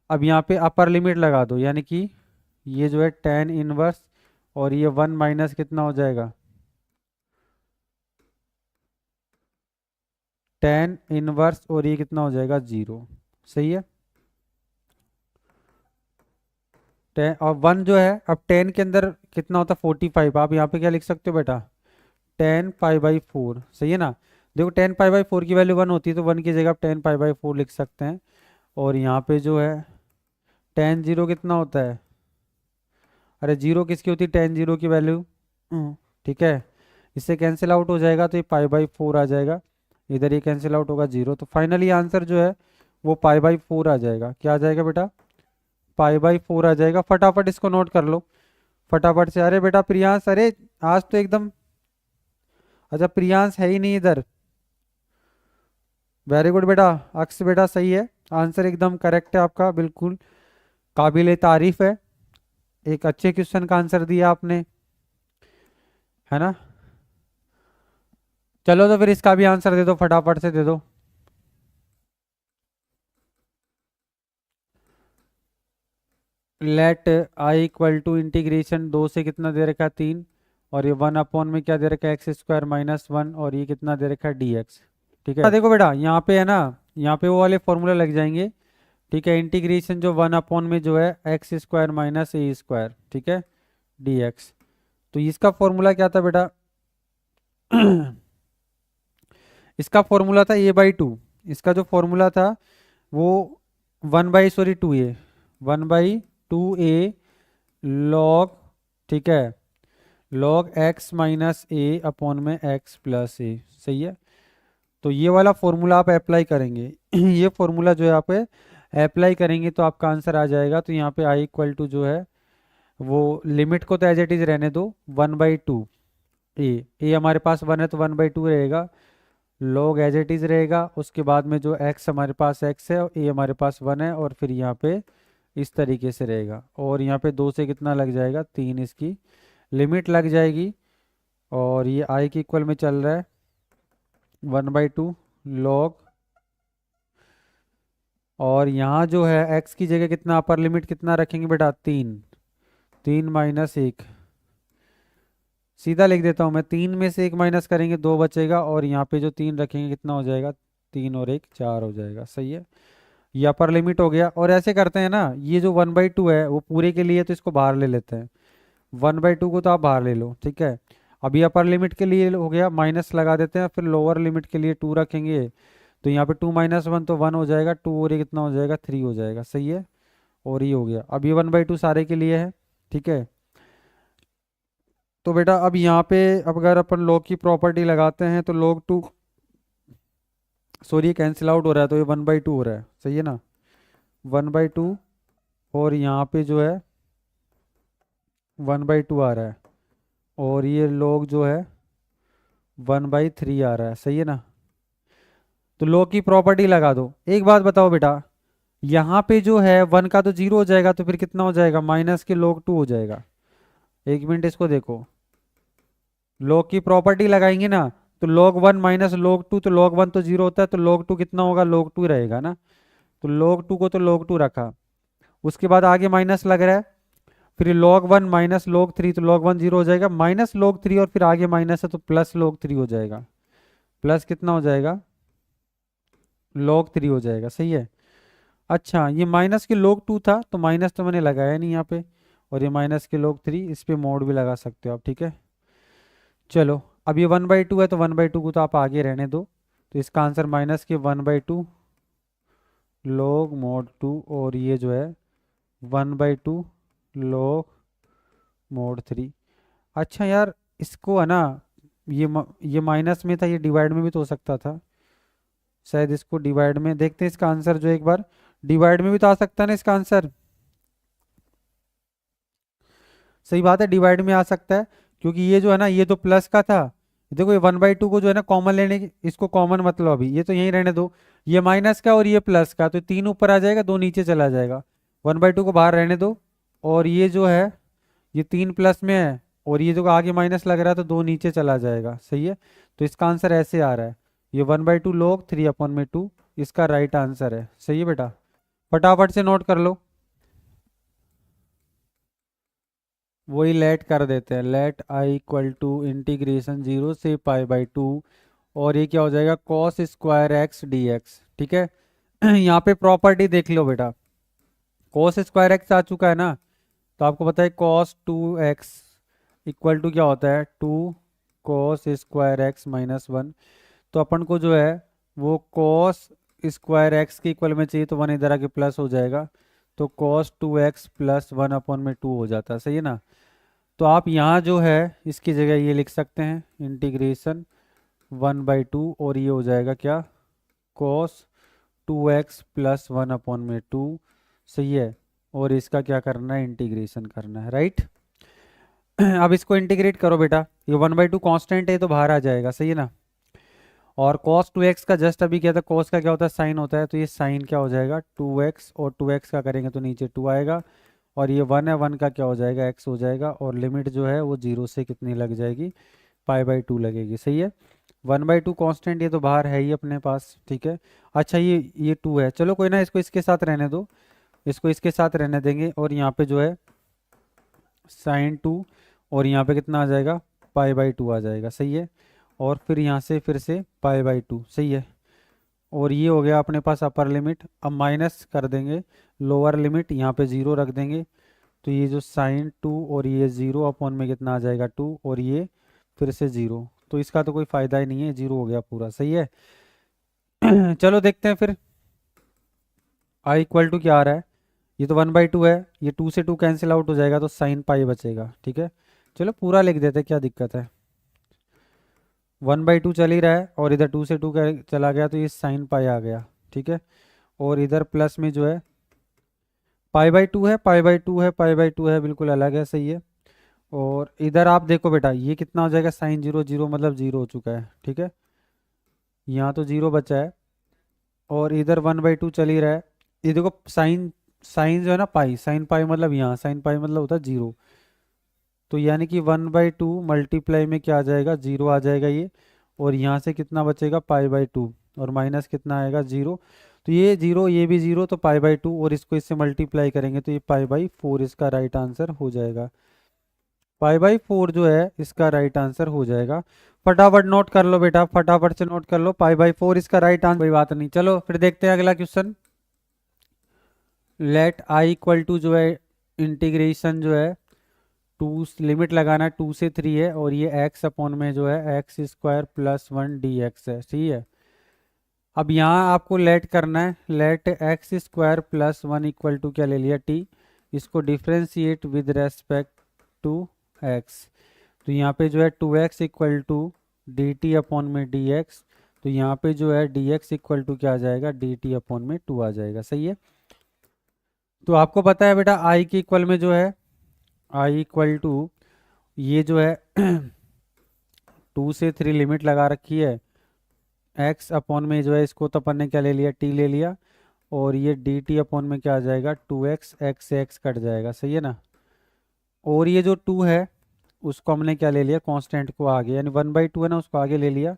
अब यहाँ पे अपर लिमिट लगा दो, यानी कि ये जो है टेन इनवर्स, और ये 1 माइनस कितना हो जाएगा, टेन इनवर्स, और ये कितना हो जाएगा 0। सही है। टेन और 1 जो है, अब 10 के अंदर कितना होता है 45। आप यहाँ पे क्या लिख सकते हो बेटा, 10 पाई बाई 4। सही है ना। देखो 10 पाई बाई 4 की वैल्यू 1 होती है, तो 1 की जगह आप 10 पाई बाई 4 लिख सकते हैं। और यहाँ पे जो है टेन जीरो कितना होता है, अरे 0 किसकी होती है, टेन जीरो की वैल्यू। ठीक है। इससे कैंसिल आउट हो जाएगा, तो ये पाई बाई 4 आ जाएगा। इधर ये कैंसिल आउट होगा 0। तो फाइनली आंसर जो है वो पाई बाई 4 आ जाएगा। क्या आ जाएगा बेटा, पाई बाई 4 आ जाएगा। फटाफट इसको नोट कर लो फटाफट से। अरे बेटा प्रियांश, अरे आज तो एकदम, अच्छा प्रियांश है ही नहीं इधर। वेरी गुड बेटा, अक्स बेटा सही है, आंसर एकदम करेक्ट है आपका, बिल्कुल काबिल तारीफ है। एक अच्छे क्वेश्चन का आंसर दिया आपने, है ना। चलो तो फिर इसका भी आंसर दे दो, फटाफट से दे दो। Let I equal to integration 2 से कितना दे रखा है 3, और ये 1 में क्या दे रखा है x² - 1, और ये कितना दे रखा है dx। ठीक है। देखो बेटा यहाँ पे है ना, यहाँ पे वो वाले फॉर्मूला लग जाएंगे। ठीक है। इंटीग्रेशन जो 1 में जो है x² - a², ठीक है, dx। तो इसका फॉर्मूला क्या था बेटा, इसका फॉर्मूला था a/2। इसका जो फॉर्मूला था वो 1/2a, 1/2a लॉग, ठीक है, log x - a/x+a। सही है। तो ये वाला फॉर्मूला आप अप्लाई करेंगे ये फॉर्मूला जो है आप अप्लाई करेंगे तो आपका आंसर आ जाएगा। तो यहाँ पे i इक्वल टू जो है वो लिमिट को तो एज इट इज रहने दो, 1/2a हमारे पास 1 है तो 1/2 रहेगा, log एज इट इज रहेगा। उसके बाद में जो x हमारे पास x है और a हमारे पास 1 है, और फिर यहाँ पे इस तरीके से रहेगा। और यहाँ पे 2 से कितना लग जाएगा 3, इसकी लिमिट लग जाएगी। और ये i के इक्वल में चल रहा है, 1/2 log, और यहाँ जो है x की जगह कितना अपर लिमिट कितना रखेंगे बेटा, 3, 3 माइनस 1, सीधा लिख देता हूँ मैं, 3 में से 1 माइनस करेंगे 2 बचेगा, और यहाँ पे जो 3 रखेंगे कितना हो जाएगा, 3 और 1 4 हो जाएगा। सही है, ये अपर लिमिट हो गया। और ऐसे करते हैं ना, ये जो 1/2 है वो पूरे के लिए, तो इसको बाहर ले लेते हैं, 1/2 को तो आप बाहर ले लो, ठीक है। अभी अपर लिमिट के लिए हो गया, माइनस लगा देते हैं, फिर लोअर लिमिट के लिए 2 रखेंगे, तो यहाँ पे 2 माइनस 1 तो 1 हो जाएगा, 2 और ये कितना हो जाएगा, 3 हो जाएगा। सही है, और ये हो गया। अब ये 1/2 सारे के लिए है, ठीक है। तो बेटा अब यहाँ पे अब अगर अपन log की प्रॉपर्टी लगाते हैं तो log 2, सॉरी ये कैंसिल आउट हो रहा है, तो ये 1/2 हो रहा है। सही है ना, 1/2, और यहाँ पे जो है 1/2 आ रहा है, और ये log जो है 1/3 आ रहा है। सही है ना, तो log की प्रॉपर्टी लगा दो। एक बात बताओ बेटा, यहाँ पे जो है 1 का तो 0 हो जाएगा, तो फिर कितना हो जाएगा, माइनस के log 2 हो जाएगा। एक मिनट इसको देखो, log की प्रॉपर्टी लगाएंगे ना, तो log 1 माइनस log 2, तो log 1 तो 0 होता है, तो log 2 कितना होगा, log 2 रहेगा ना। तो log 2 को तो log 2 रखा, उसके बाद आगे माइनस लग रहा है, फिर log 1 माइनस log 3, तो log 1 0 हो जाएगा, माइनस log 3, और फिर आगे माइनस है तो प्लस log 3 हो जाएगा। प्लस कितना हो जाएगा, log 3 हो जाएगा। सही है। अच्छा, ये माइनस के log 2 था, तो माइनस तो मैंने लगाया नहीं यहाँ पे, और ये माइनस के log 3, इस पे मोड भी लगा सकते हो आप, ठीक है। चलो, अब ये 1/2 है, तो 1/2 को तो आप आगे रहने दो, तो इसका आंसर माइनस के 1/2 log mod 2, और ये जो है 1/2 log mod 3। अच्छा यार, इसको है ना, ये माइनस में था, ये डिवाइड में भी तो हो सकता था, शायद इसको डिवाइड में देखते हैं, इसका आंसर जो एक बार डिवाइड में भी तो आ सकता है ना इसका आंसर। सही बात है, डिवाइड में आ सकता है, क्योंकि ये जो है ना, ये तो प्लस का था, देखो ये 1/2 को जो है ना कॉमन लेने की, इसको कॉमन मतलब अभी ये तो यहीं रहने दो, ये माइनस का और ये प्लस का, तो 3 ऊपर आ जाएगा, 2 नीचे चला जाएगा, 1/2 को बाहर रहने दो, और ये जो है ये 3 प्लस में है, और ये जो आगे माइनस लग रहा है, तो 2 नीचे चला जाएगा। सही है, तो इसका आंसर ऐसे आ रहा है, ये 1/2 log 3/2 इसका राइट आंसर है। सही है बेटा, फटाफट से नोट कर लो, वही लेट कर देते हैं, let I equal to integration 0 से π/2, और ये क्या हो जाएगा, cos स्क्वायर x dx, ठीक है। यहाँ पे प्रॉपर्टी देख लो बेटा, cos स्क्वायर x आ चुका है ना, तो आपको पता है cos 2x इक्वल टू क्या होता है, 2 cos स्क्वायर x माइनस 1, तो अपन को जो है वो cos स्क्वायर x के इक्वल में चाहिए, तो 1 इधर आके प्लस हो जाएगा, तो cos 2x प्लस 1/2 हो जाता है। सही है ना, तो आप यहाँ जो है इसकी जगह ये लिख सकते हैं, इंटीग्रेशन 1/2, और ये हो जाएगा क्या, cos 2x प्लस 1/2। सही है, और इसका क्या करना है, इंटीग्रेशन करना है, राइट। अब इसको इंटीग्रेट करो बेटा, ये 1/2 कांस्टेंट है तो बाहर आ जाएगा। सही है ना, और cos 2x का जस्ट अभी क्या था, cos का क्या होता है, साइन होता है, तो ये साइन क्या हो जाएगा 2x, और 2x का करेंगे तो नीचे 2 आएगा, और ये 1 है, 1 का क्या हो जाएगा, x हो जाएगा, और लिमिट जो है वो 0 से कितनी लग जाएगी, π/2 लगेगी। सही है, 1/2 कांस्टेंट ये तो बाहर है ही अपने पास, ठीक है। अच्छा, ये 2 है, चलो कोई ना, इसको इसके साथ रहने दो, इसको इसके साथ रहने देंगे, और यहाँ पे जो है साइन 2, और यहाँ पे कितना आ जाएगा, π/2 आ जाएगा। सही है, और फिर यहाँ से फिर से π/2। सही है, और ये हो गया अपने पास अपर लिमिट। अब माइनस कर देंगे लोअर लिमिट, यहाँ पे 0 रख देंगे, तो ये जो साइन 2 और ये 0 में कितना आ जाएगा 2, और ये फिर से 0, तो इसका तो कोई फायदा ही नहीं है, 0 हो गया पूरा। सही है। चलो देखते हैं फिर, आई इक्वल टू क्या आ रहा है, ये तो 1/2 है, ये 2 से 2 कैंसिल आउट हो जाएगा, तो साइन पाई बचेगा। ठीक है, चलो पूरा लिख देते हैं, क्या दिक्कत है, 1/2 चल ही रहा है, और इधर 2 से 2 चला गया, तो ये साइन पाई आ गया। ठीक है, और इधर प्लस में जो है π/2 है, π/2 है, π/2 है, बिल्कुल अलग है। सही है, और इधर आप देखो बेटा, ये कितना हो जाएगा, साइन 0 0 मतलब 0 हो चुका है। ठीक है, यहाँ तो 0 बचा है, और इधर 1/2 चल ही रहा है। ये देखो साइन साइन जो है ना पाई, साइन पाई मतलब यहाँ साइन पाई मतलब होता है 0, तो यानी कि 1/2 मल्टीप्लाई में क्या आ जाएगा, 0 आ जाएगा ये, और यहाँ से कितना बचेगा π/2 और माइनस कितना आएगा 0। तो ये 0 ये भी 0 तो π/2 और इसको इससे मल्टीप्लाई करेंगे तो ये π/4 इसका राइट आंसर हो जाएगा। π/4 जो है इसका राइट आंसर हो जाएगा। फटाफट नोट कर लो बेटा, फटाफट से नोट कर लो, π/4 इसका राइट आंसर। कोई बात नहीं, चलो फिर देखते हैं अगला question. Let i equal to जो है इंटीग्रेशन जो है 2 लिमिट लगाना 2 से 3 है और ये x अपॉन में जो है x² + 1 dx है, ठीक है। अब यहाँ आपको लेट करना है, लेट x² + 1 इक्वल टू क्या ले लिया t, इसको differentiate with respect to x। तो यहाँ पे जो है 2x equal to dt upon में dx, तो यहाँ पे जो है dx इक्वल टू क्या आ जाएगा, dt अपॉन में 2 आ जाएगा, सही है। तो आपको पता है बेटा i के इक्वल में जो है i इक्वल टू ये जो है 2 से 3 लिमिट लगा रखी है, x अपॉन में जो है इसको तो अपन ने क्या ले लिया, t ले लिया, और ये dt अपॉन में क्या आ जाएगा 2x, x से x कट जाएगा, सही है ना। और ये जो 2 है उसको हमने क्या ले लिया, कांस्टेंट को आगे, यानी 1/2 है ना उसको आगे ले लिया,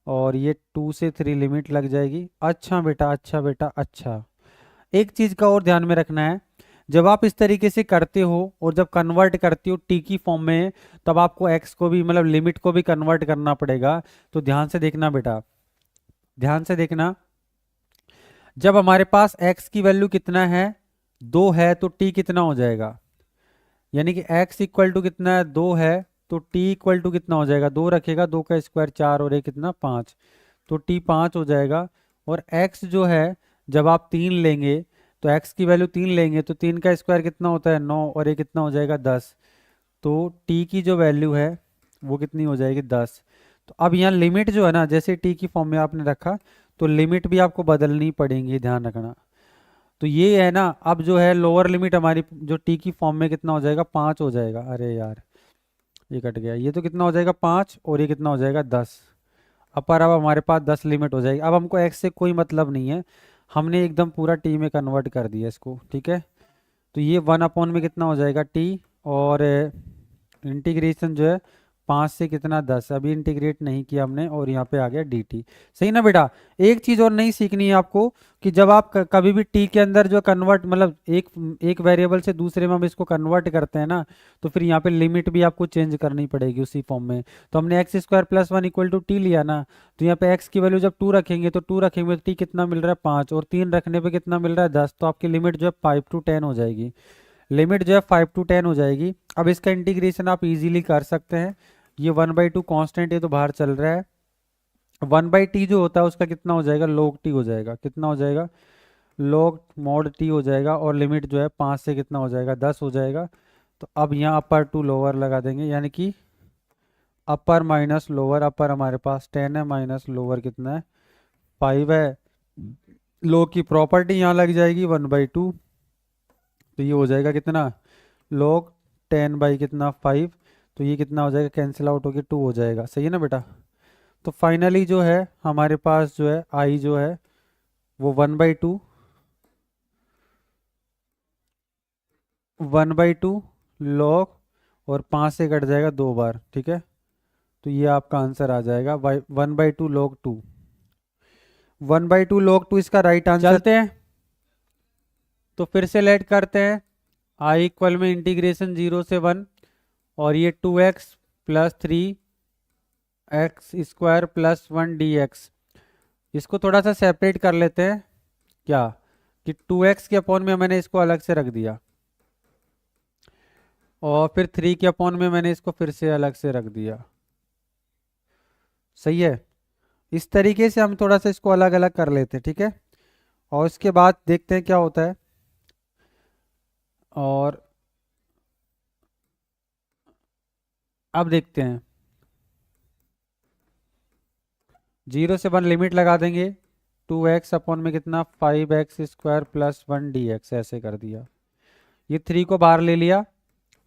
और ये 2 से 3 लिमिट लग जाएगी। अच्छा बेटा, अच्छा बेटा, अच्छा। एक चीज़ का और ध्यान में रखना है, जब आप इस तरीके से करते हो और जब कन्वर्ट करते हो टी की फॉर्म में, तब आपको एक्स को भी मतलब लिमिट को भी कन्वर्ट करना पड़ेगा। तो ध्यान से देखना बेटा, ध्यान से देखना। जब हमारे पास x की वैल्यू कितना है, 2 है, तो t कितना हो जाएगा, यानी कि x इक्वल टू कितना है, 2 है, तो t इक्वल टू कितना हो जाएगा, 2 रखेगा, 2 का स्क्वायर 4 और 1 कितना 5, तो t 5 हो जाएगा। और x जो है जब आप 3 लेंगे तो x की वैल्यू 3 लेंगे तो 3 का स्क्वायर कितना होता है 9 और ये कितना हो जाएगा 10, तो t की जो वैल्यू है वो कितनी हो जाएगी 10। तो अब यहाँ लिमिट जो है ना, जैसे t की फॉर्म में आपने रखा तो लिमिट भी आपको बदलनी पड़ेगी, ध्यान रखना। तो ये है ना, अब जो है लोअर लिमिट हमारी जो t की फॉर्म में कितना हो जाएगा 5 हो जाएगा, अरे यार ये कट गया, ये तो कितना हो जाएगा 5 और ये कितना हो जाएगा 10। अपर अब हमारे पास 10 लिमिट हो जाएगी। अब हमको x से कोई मतलब नहीं है, हमने एकदम पूरा t में कन्वर्ट कर दिया इसको, ठीक है। तो ये 1 अपॉन में कितना हो जाएगा t, और इंटीग्रेशन जो है 5 से कितना 10, अभी इंटीग्रेट नहीं किया हमने, और यहाँ पे आ गया dt, सही ना बेटा। एक चीज़ और नहीं सीखनी है आपको कि जब आप कभी भी t के अंदर जो कन्वर्ट मतलब एक वेरिएबल से दूसरे में हम इसको कन्वर्ट करते हैं ना, तो फिर यहाँ पे लिमिट भी आपको चेंज करनी पड़ेगी उसी फॉर्म में। तो हमने x² + 1 इक्वल टू t लिया ना, तो यहाँ पे x की वैल्यू जब 2 रखेंगे तो 2 रखेंगे तो t कितना मिल रहा है 5, और 3 रखने पे कितना मिल रहा है 10, तो आपकी लिमिट जो है 5 to 10 हो जाएगी, लिमिट जो है 5 to 10 हो जाएगी। अब इसका इंटीग्रेशन आप इजीली कर सकते हैं। ये 1/2 कांस्टेंट ये तो बाहर चल रहा है, 1/t जो होता है उसका कितना हो जाएगा log t हो जाएगा, कितना हो जाएगा log mod t हो जाएगा, और लिमिट जो है 5 से कितना हो जाएगा 10 हो जाएगा। तो अब यहाँ अपर टू लोअर लगा देंगे, यानी कि अपर माइनस लोअर, अपर हमारे पास 10 है, माइनस लोअर कितना है 5 है, log की प्रॉपर्टी यहाँ लग जाएगी 1/2, तो ये हो जाएगा कितना log 10 कितना 5, तो ये कितना हो जाएगा कैंसिल आउट होकर 2 हो जाएगा, सही है ना बेटा। तो फाइनली जो है हमारे पास जो है i जो है वो 1/2 log, और 5 से कट जाएगा 2 बार, ठीक है। तो ये आपका आंसर आ जाएगा 1/2 log 2, 1/2 log 2 इसका राइट आंसर। चलते हैं तो फिर से लेट करते हैं, i इक्वल में इंटीग्रेशन 0 से 1, और ये 2x + 3x² + 1 dx, इसको थोड़ा सा सेपरेट कर लेते हैं, क्या कि 2x के अपॉन में मैंने इसको अलग से रख दिया, और फिर 3 के अपॉन में मैंने इसको फिर से अलग से रख दिया, सही है। इस तरीके से हम थोड़ा सा इसको अलग अलग कर लेते हैं, ठीक है, और इसके बाद देखते हैं क्या होता है। और अब देखते हैं 0 से 1 लिमिट लगा देंगे, 2x अपॉन में कितना 5x² + 1 dx, ऐसे कर दिया। ये 3 को बाहर ले लिया,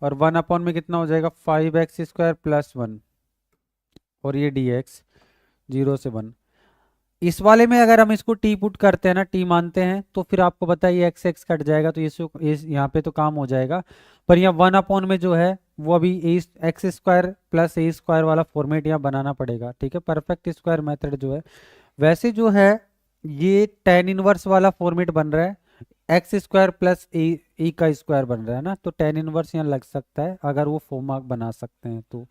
और 1 अपॉन में कितना हो जाएगा 5x² + 1, और ये dx 0 से 1। इस वाले में अगर हम इसको t पुट करते हैं ना, t मानते हैं, तो फिर आपको पता है ये x x कट जाएगा, तो ये यहाँ पे तो काम हो जाएगा। पर यहाँ 1 अपॉन में जो है वो अभी एक्स स्क्वायर प्लस ए स्क्वायर वाला फॉर्मेट यहाँ बनाना पड़ेगा, ठीक है, परफेक्ट स्क्वायर मेथड जो है। वैसे जो है ये टेन इनवर्स वाला फॉर्मेट बन रहा है, एक्स स्क्वायर प्लस ए का स्क्वायर बन रहा है ना, तो टेन इनवर्स यहाँ लग सकता है अगर वो फॉर्म आप बना सकते हैं तो।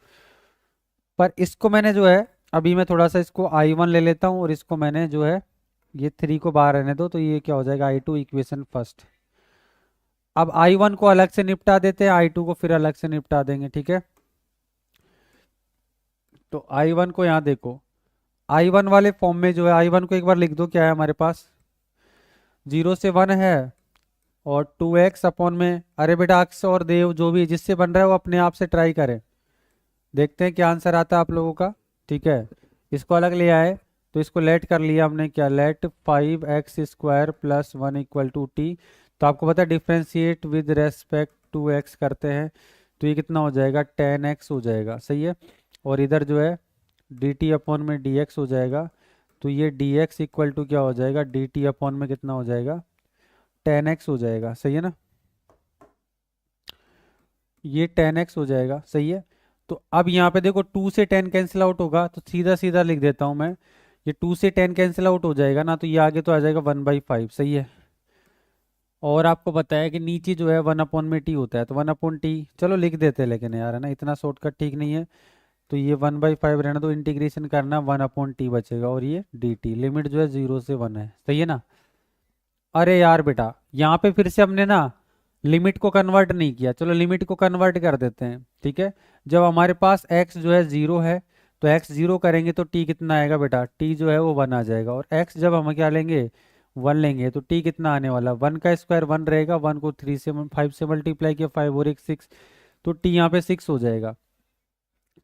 पर इसको मैंने जो है अभी मैं थोड़ा सा इसको I1 ले लेता हूँ और इसको मैंने जो है ये 3 को बाहर रहने दो, तो ये क्या हो जाएगा I2 इक्वेशन फर्स्ट। अब I1 को अलग से निपटा देते हैं, I2 को फिर अलग से निपटा देंगे, ठीक है। तो I1 को यहाँ देखो, I1 वाले फॉर्म में जो है I1 को एक बार लिख दो, क्या है हमारे पास 0 से 1 है और 2x अपॉन में, अरे बेटा अक्स और देव जो भी जिससे बन रहा है वो अपने आप से ट्राई करें, देखते हैं क्या आंसर आता है आप लोगों का, ठीक है। इसको अलग ले आए तो इसको लेट कर लिया हमने, क्या let 5x square plus 1 equal to t. तो आपको पता है differentiate with respect to x करते हैं तो ये कितना हो जाएगा 10x हो जाएगा, सही है। और इधर जो है dt अपॉन में dx हो जाएगा, तो ये dx इक्वल टू क्या हो जाएगा dt अपॉन में कितना हो जाएगा 10x हो जाएगा, सही है ना, ये 10x हो जाएगा, सही है। तो अब यहाँ पे देखो 2 से 10 कैंसिल आउट होगा तो सीधा सीधा लिख देता हूँ मैं, ये 2 से 10 कैंसिल आउट हो जाएगा ना, तो ये आगे तो आ जाएगा 1/5, सही है। और आपको पता है कि नीचे जो है 1 अपॉन में टी होता है, तो 1 अपॉन टी चलो लिख देते हैं, लेकिन यार है ना इतना शॉर्टकट ठीक नहीं है, तो ये 1/5 रहना, तो इंटीग्रेशन करना 1 अपॉन टी बचेगा और ये डी टी, लिमिट जो है 0 से 1 है, सही है ना। अरे यार बेटा यहाँ पे फिर से हमने ना लिमिट को कन्वर्ट नहीं किया, चलो लिमिट को कन्वर्ट कर देते हैं, ठीक है। जब हमारे पास x जो है 0 है तो x 0 करेंगे तो t कितना आएगा बेटा, t जो है वो 1 आ जाएगा, और x जब हम क्या लेंगे 1 लेंगे तो t कितना आने वाला, 1 का स्क्वायर 1 रहेगा, 1 को 3 से 5 से मल्टीप्लाई किया 5 और 1 6, तो t यहाँ पे 6 हो जाएगा।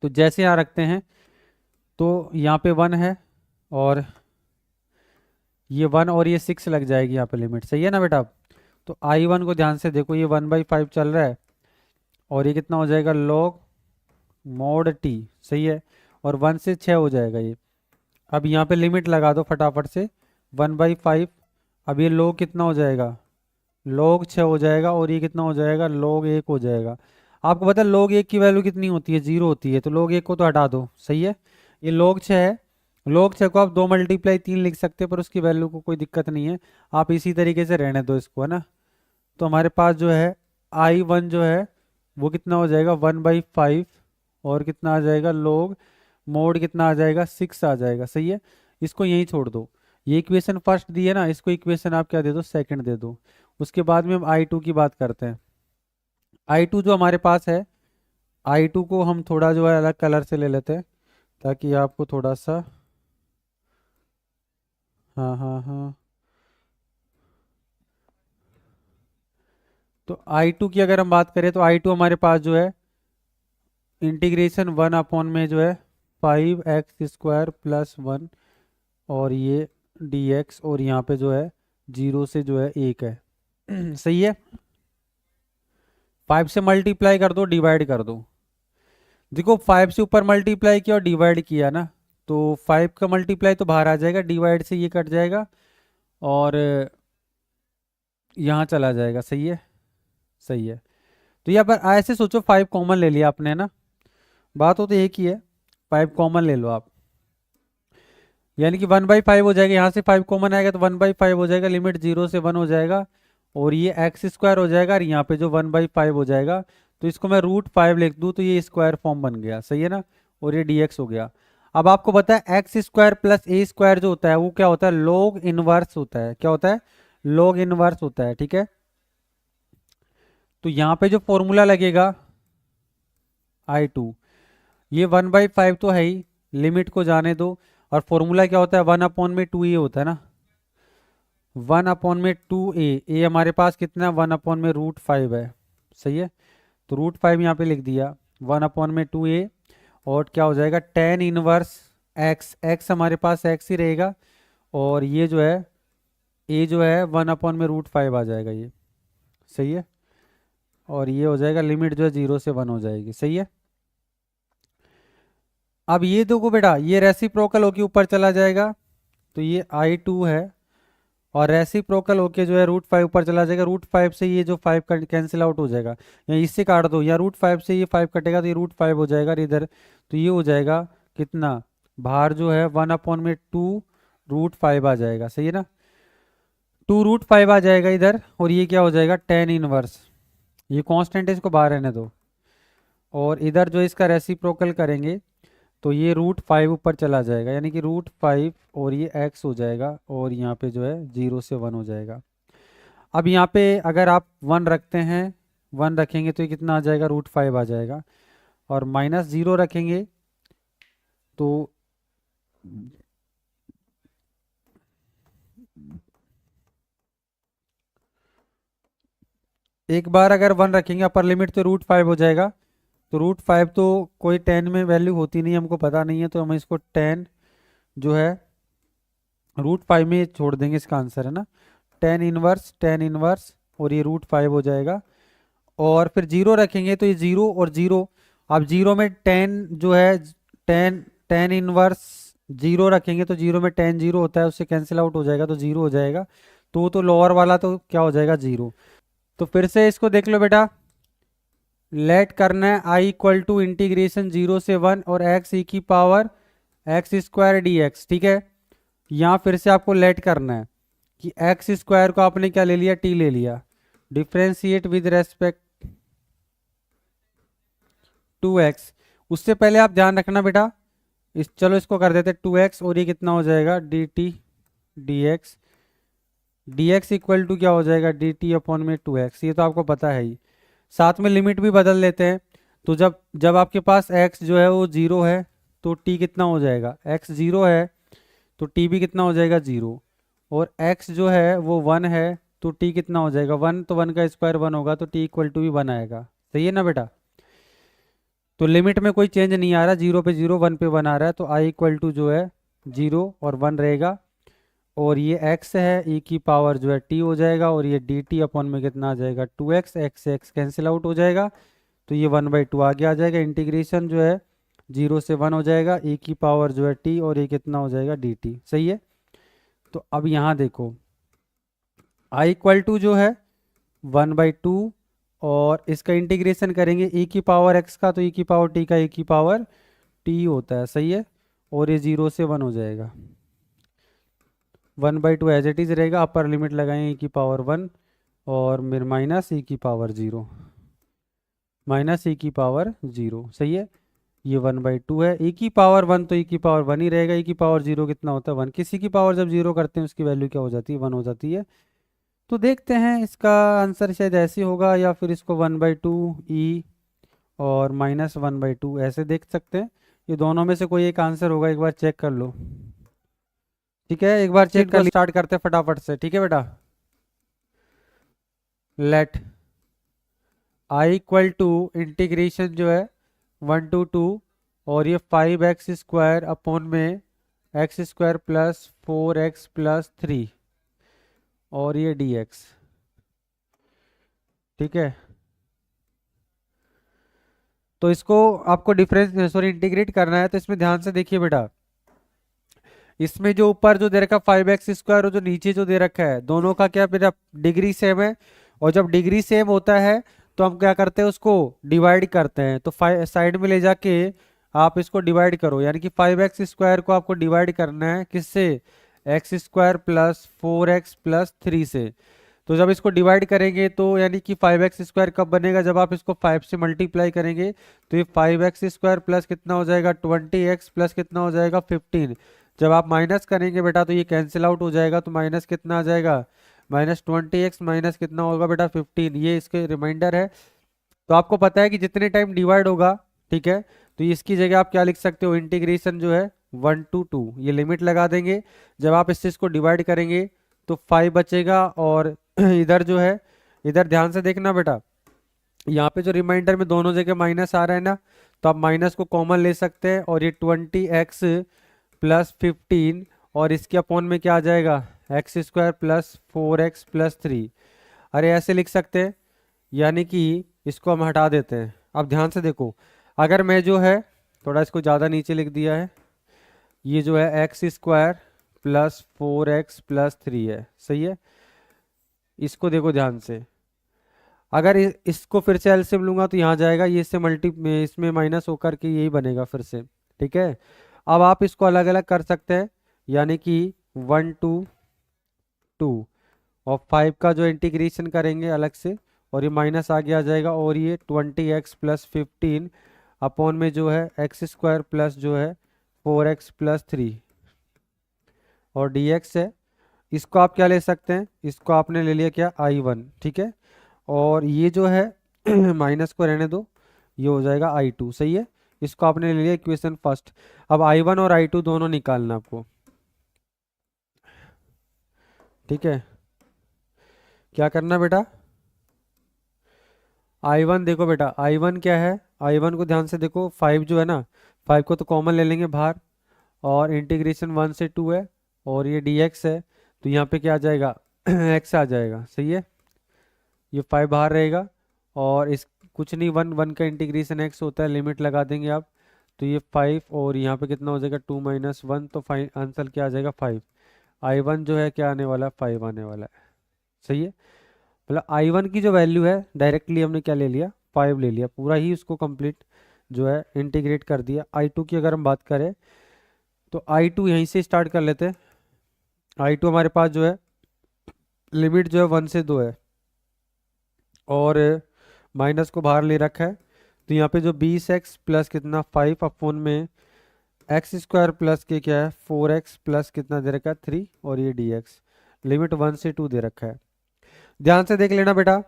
तो जैसे यहाँ रखते हैं तो यहाँ पे 1 है और ये 1 और ये 6 लग जाएगी यहाँ पे लिमिट, सही है ना बेटा। तो I1 को ध्यान से देखो, ये 1/5 चल रहा है और ये कितना हो जाएगा log mod t, सही है, और 1 से 6 हो जाएगा ये। अब यहाँ पे लिमिट लगा दो फटाफट से 1/5, अब ये log कितना हो जाएगा log 6 हो जाएगा, और ये कितना हो जाएगा log 1 हो जाएगा। आपको पता है log 1 की वैल्यू कितनी होती है 0 होती है, तो log 1 को तो हटा दो, सही है। ये log 6 है, log 6 को आप 2 × 3 लिख सकते हैं, पर उसकी वैल्यू को कोई दिक्कत नहीं है, आप इसी तरीके से रहने दो इसको, है ना। तो हमारे पास जो है I1 जो है वो कितना हो जाएगा 1/5 और कितना आ जाएगा log मोड कितना आ जाएगा 6 आ जाएगा, सही है। इसको यहीं छोड़ दो, ये इक्वेशन फर्स्ट दी है ना, इसको इक्वेशन आप क्या दे दो सेकंड दे दो। उसके बाद में हम I2 की बात करते हैं। I2 जो हमारे पास है, I2 को हम थोड़ा जो है अलग कलर से ले लेते हैं ताकि आपको थोड़ा सा, हाँ हाँ हाँ, तो I2 की अगर हम बात करें तो I2 हमारे पास जो है इंटीग्रेशन 1 अपॉन में जो है 5x स्क्वायर प्लस 1 और ये dx, और यहाँ पे जो है 0 से जो है 1 है सही है। 5 से मल्टीप्लाई कर दो, डिवाइड कर दो, देखो 5 से ऊपर मल्टीप्लाई किया और डिवाइड किया ना, तो 5 का मल्टीप्लाई तो बाहर आ जाएगा, डिवाइड से ये कट जाएगा और यहाँ चला जाएगा, सही है, सही है। तो यहाँ पर ऐसे सोचो 5 कॉमन ले लिया आपने, है ना, बात हो तो एक ही है, 5 कॉमन ले लो आप, यानी कि 1/5 हो जाएगा, यहाँ से 5 कॉमन आएगा तो 1/5 हो जाएगा, लिमिट 0 से 1 हो जाएगा, और ये एक्स स्क्वायर हो जाएगा, और यहाँ पे जो 1/5 हो जाएगा, तो इसको मैं √5 लिख दूँ तो ये स्क्वायर फॉर्म बन गया, सही है ना, और ये dx हो गया। अब आपको पता है एक्स स्क्वायर प्लस ए स्क्वायर जो होता है वो क्या होता है log इनवर्स होता है, क्या होता है log इनवर्स होता है, ठीक है। तो यहाँ पे जो फॉर्मूला लगेगा I2, ये 1/5 तो है ही, लिमिट को जाने दो, और फॉर्मूला क्या होता है 1 अपॉन में 2a होता है ना, 1 अपॉन में 2a, ए हमारे पास कितना है 1 अपॉन में √5 है, सही है। तो √5 यहाँ पे लिख दिया, 1 अपॉन में 2a, और क्या हो जाएगा tan इनवर्स x, x हमारे पास x ही रहेगा, और ये जो है a जो है 1 अपॉन में √5 आ जाएगा ये, सही है, और ये हो जाएगा लिमिट जो है 0 से 1 हो जाएगी, सही है। अब ये देखो बेटा ये रेसिप्रोकल होके ऊपर चला जाएगा, तो ये I2 है और रेसिप्रोकल होके जो है √5 ऊपर चला जाएगा। √5 से ये जो 5 कैंसिल आउट हो जाएगा, या इससे काट दो, या √5 से ये 5 कटेगा तो ये √5 हो जाएगा इधर। तो ये हो जाएगा कितना, बाहर जो है 1/2 √5 आ जाएगा, सही है ना। 2 √5 आ जाएगा इधर, और ये क्या हो जाएगा, tan इनवर्स। ये कांस्टेंट है, इसको बाहर रहने दो। और इधर जो इसका रेसिप्रोकल करेंगे तो ये √5 ऊपर चला जाएगा, यानी कि √5, और ये x हो जाएगा, और यहाँ पे जो है 0 से 1 हो जाएगा। अब यहाँ पे अगर आप 1 रखते हैं, 1 रखेंगे तो ये कितना आ जाएगा, √5 आ जाएगा। और -0 रखेंगे तो एक बार अगर 1 रखेंगे अपर लिमिट तो √5 हो जाएगा। तो √5 तो कोई 10 में वैल्यू होती नहीं है, हमको पता नहीं है, तो हम इसको 10 जो है √5 में छोड़ देंगे, इसका आंसर है ना, tan इनवर्स, और ये √5 हो जाएगा। और फिर 0 रखेंगे तो ये 0 और 0, अब 0 में 10 जो है, tan इनवर्स 0 रखेंगे तो 0 में tan 0 होता है, उससे कैंसिल आउट हो जाएगा, तो 0 हो जाएगा। तो लोअर वाला तो क्या हो जाएगा, 0। तो फिर से इसको देख लो बेटा, लेट करना है I इक्वल टू इंटीग्रेशन 0 से 1 और x e की पावर x² dx, ठीक है। यहाँ फिर से आपको लेट करना है कि x² को आपने क्या ले लिया, t ले लिया, differentiate with respect to x। उससे पहले आप ध्यान रखना बेटा, चलो इसको कर देते 2x, और ये कितना हो जाएगा, dt dx इक्वल टू क्या हो जाएगा, dt/2x। ये तो आपको पता है ही। साथ में लिमिट भी बदल लेते हैं। तो जब जब आपके पास x जो है वो 0 है तो t कितना हो जाएगा, x 0 है तो t भी कितना हो जाएगा, 0। और x जो है वो 1 है तो t कितना हो जाएगा, 1, तो 1 का स्क्वायर 1 होगा, तो t इक्वल टू भी 1 आएगा, सही है ना बेटा। तो लिमिट में कोई चेंज नहीं आ रहा, 0 पे 0, 1 पे 1 आ रहा है, तो i इक्वल टू जो है 0 और 1 रहेगा। और ये x है, e की पावर जो है t हो जाएगा, और ये dt में कितना आ जाएगा, 2x, x से x कैंसिल आउट हो जाएगा, तो ये 1/2 आगे आ जाएगा। इंटीग्रेशन जो है 0 से 1 हो जाएगा, e की पावर जो है t, और ये कितना हो जाएगा, dt, सही है। तो अब यहाँ देखो, i इक्वल टू जो है 1/2, और इसका इंटीग्रेशन करेंगे e की पावर x का, तो e की पावर t का e की पावर t होता है, सही है। और ये 0 से 1 हो जाएगा, 1/2 एज इट इज रहेगा। अपर लिमिट लगाएं e की पावर 1, और फिर माइनस e की पावर 0, सही है। ये 1/2 है, e की पावर 1 तो e की पावर 1 ही रहेगा, e की पावर 0 कितना होता है, 1। किसी की पावर जब 0 करते हैं उसकी वैल्यू क्या हो जाती है, 1 हो जाती है। तो देखते हैं इसका आंसर शायद ऐसे होगा, या फिर इसको 1/2 e और -1/2 ऐसे देख सकते हैं। ये दोनों में से कोई एक आंसर होगा, एक बार चेक कर लो, ठीक है। एक बार चेक कर स्टार्ट करते हैं फटाफट से, ठीक है बेटा। Let I equal to integration जो है 1 to 2, और ये 5x² में x² + 4x + 3, और ये dx, ठीक है। तो इसको आपको इंटीग्रेट करना है, तो इसमें ध्यान से देखिए बेटा, इसमें जो ऊपर जो दे रखा 5x² और जो नीचे जो दे रखा है, दोनों का क्या बेटा, डिग्री सेम है। और जब डिग्री सेम होता है तो हम क्या करते हैं, उसको डिवाइड करते हैं। तो साइड में ले जाके आप इसको डिवाइड करो, यानी कि 5x² को आपको डिवाइड करना है किससे, x² + 4x + 3 से। तो जब इसको डिवाइड करेंगे तो यानी कि 5x² कब बनेगा, जब आप इसको 5 से मल्टीप्लाई करेंगे, तो ये 5x² प्लस कितना हो जाएगा, 20x प्लस कितना हो जाएगा, 15। जब आप माइनस करेंगे बेटा तो ये कैंसिल आउट हो जाएगा, तो माइनस कितना आ जाएगा, -20x माइनस कितना होगा बेटा, 15। ये इसके रिमाइंडर है। तो आपको पता है कि जितने टाइम डिवाइड होगा, ठीक है, तो इसकी जगह आप क्या लिख सकते हो, इंटीग्रेशन जो है 1 to 2, ये लिमिट लगा देंगे। जब आप इस चीज़ को डिवाइड करेंगे तो 5 बचेगा, और इधर जो है, इधर ध्यान से देखना बेटा, यहाँ पे जो रिमाइंडर में दोनों जगह माइनस आ रहा है ना, तो आप माइनस को कॉमन ले सकते हैं, और ये 20x + 15, और इसके अपॉन में क्या आ जाएगा, x² + 4x + 3। अरे ऐसे लिख सकते हैं, यानी कि इसको हम हटा देते हैं। अब ध्यान से देखो, अगर मैं जो है थोड़ा इसको ज़्यादा नीचे लिख दिया है, ये जो है x² प्लस 4x+3 है, सही है। इसको देखो ध्यान से, अगर इसको फिर से एलसीएम लूंगा तो यहाँ जाएगा, ये इससे मल्टी में इसमें माइनस होकर के यही बनेगा फिर से, ठीक है। अब आप इसको अलग अलग कर सकते हैं, यानी कि 1 2 2 और 5 का जो इंटीग्रेशन करेंगे अलग से, और ये माइनस आगे आ जाएगा, और ये 20x+15 अपॉन में जो है x² प्लस जो है 4x+3 और dx है। इसको आप क्या ले सकते हैं, इसको आपने ले लिया क्या, I1, ठीक है। और ये जो है माइनस को रहने दो, ये हो जाएगा I2, सही है। इसको आपने ले लिया इक्वेशन फर्स्ट। अब I1 और I2 दोनों निकालना आपको, ठीक है। क्या करना बेटा, I1 देखो बेटा, I1 क्या है, I1 को ध्यान से देखो, 5 जो है ना, 5 को तो कॉमन ले लेंगे बाहर, और इंटीग्रेशन 1 से 2 है, और ये dx है, तो यहाँ पे क्या आ जाएगा x आ जाएगा, सही है। ये 5 बाहर रहेगा, और इस कुछ नहीं, 1 1 का इंटीग्रेशन x होता है, लिमिट लगा देंगे आप, तो ये 5, और यहाँ पे कितना हो जाएगा 2 - 1, तो आंसर क्या आ जाएगा 5। I1 जो है क्या आने वाला है, 5 आने वाला है, सही है। मतलब I1 की जो वैल्यू है डायरेक्टली हमने क्या ले लिया, 5 ले लिया, पूरा ही उसको कंप्लीट जो है इंटीग्रेट कर दिया। I2 की अगर हम बात करें तो I2 यहीं से स्टार्ट कर लेते हैं। I2 हमारे पास जो है लिमिट जो है 1 से 2 है, और माइनस को बाहर ले रखा है, तो यहाँ पे जो 20x प्लस कितना 5 अपॉन में x² प्लस के क्या है 4x प्लस कितना दे रखा है 3, और ये dx लिमिट 1 से 2 दे रखा है। ध्यान से देख लेना बेटा,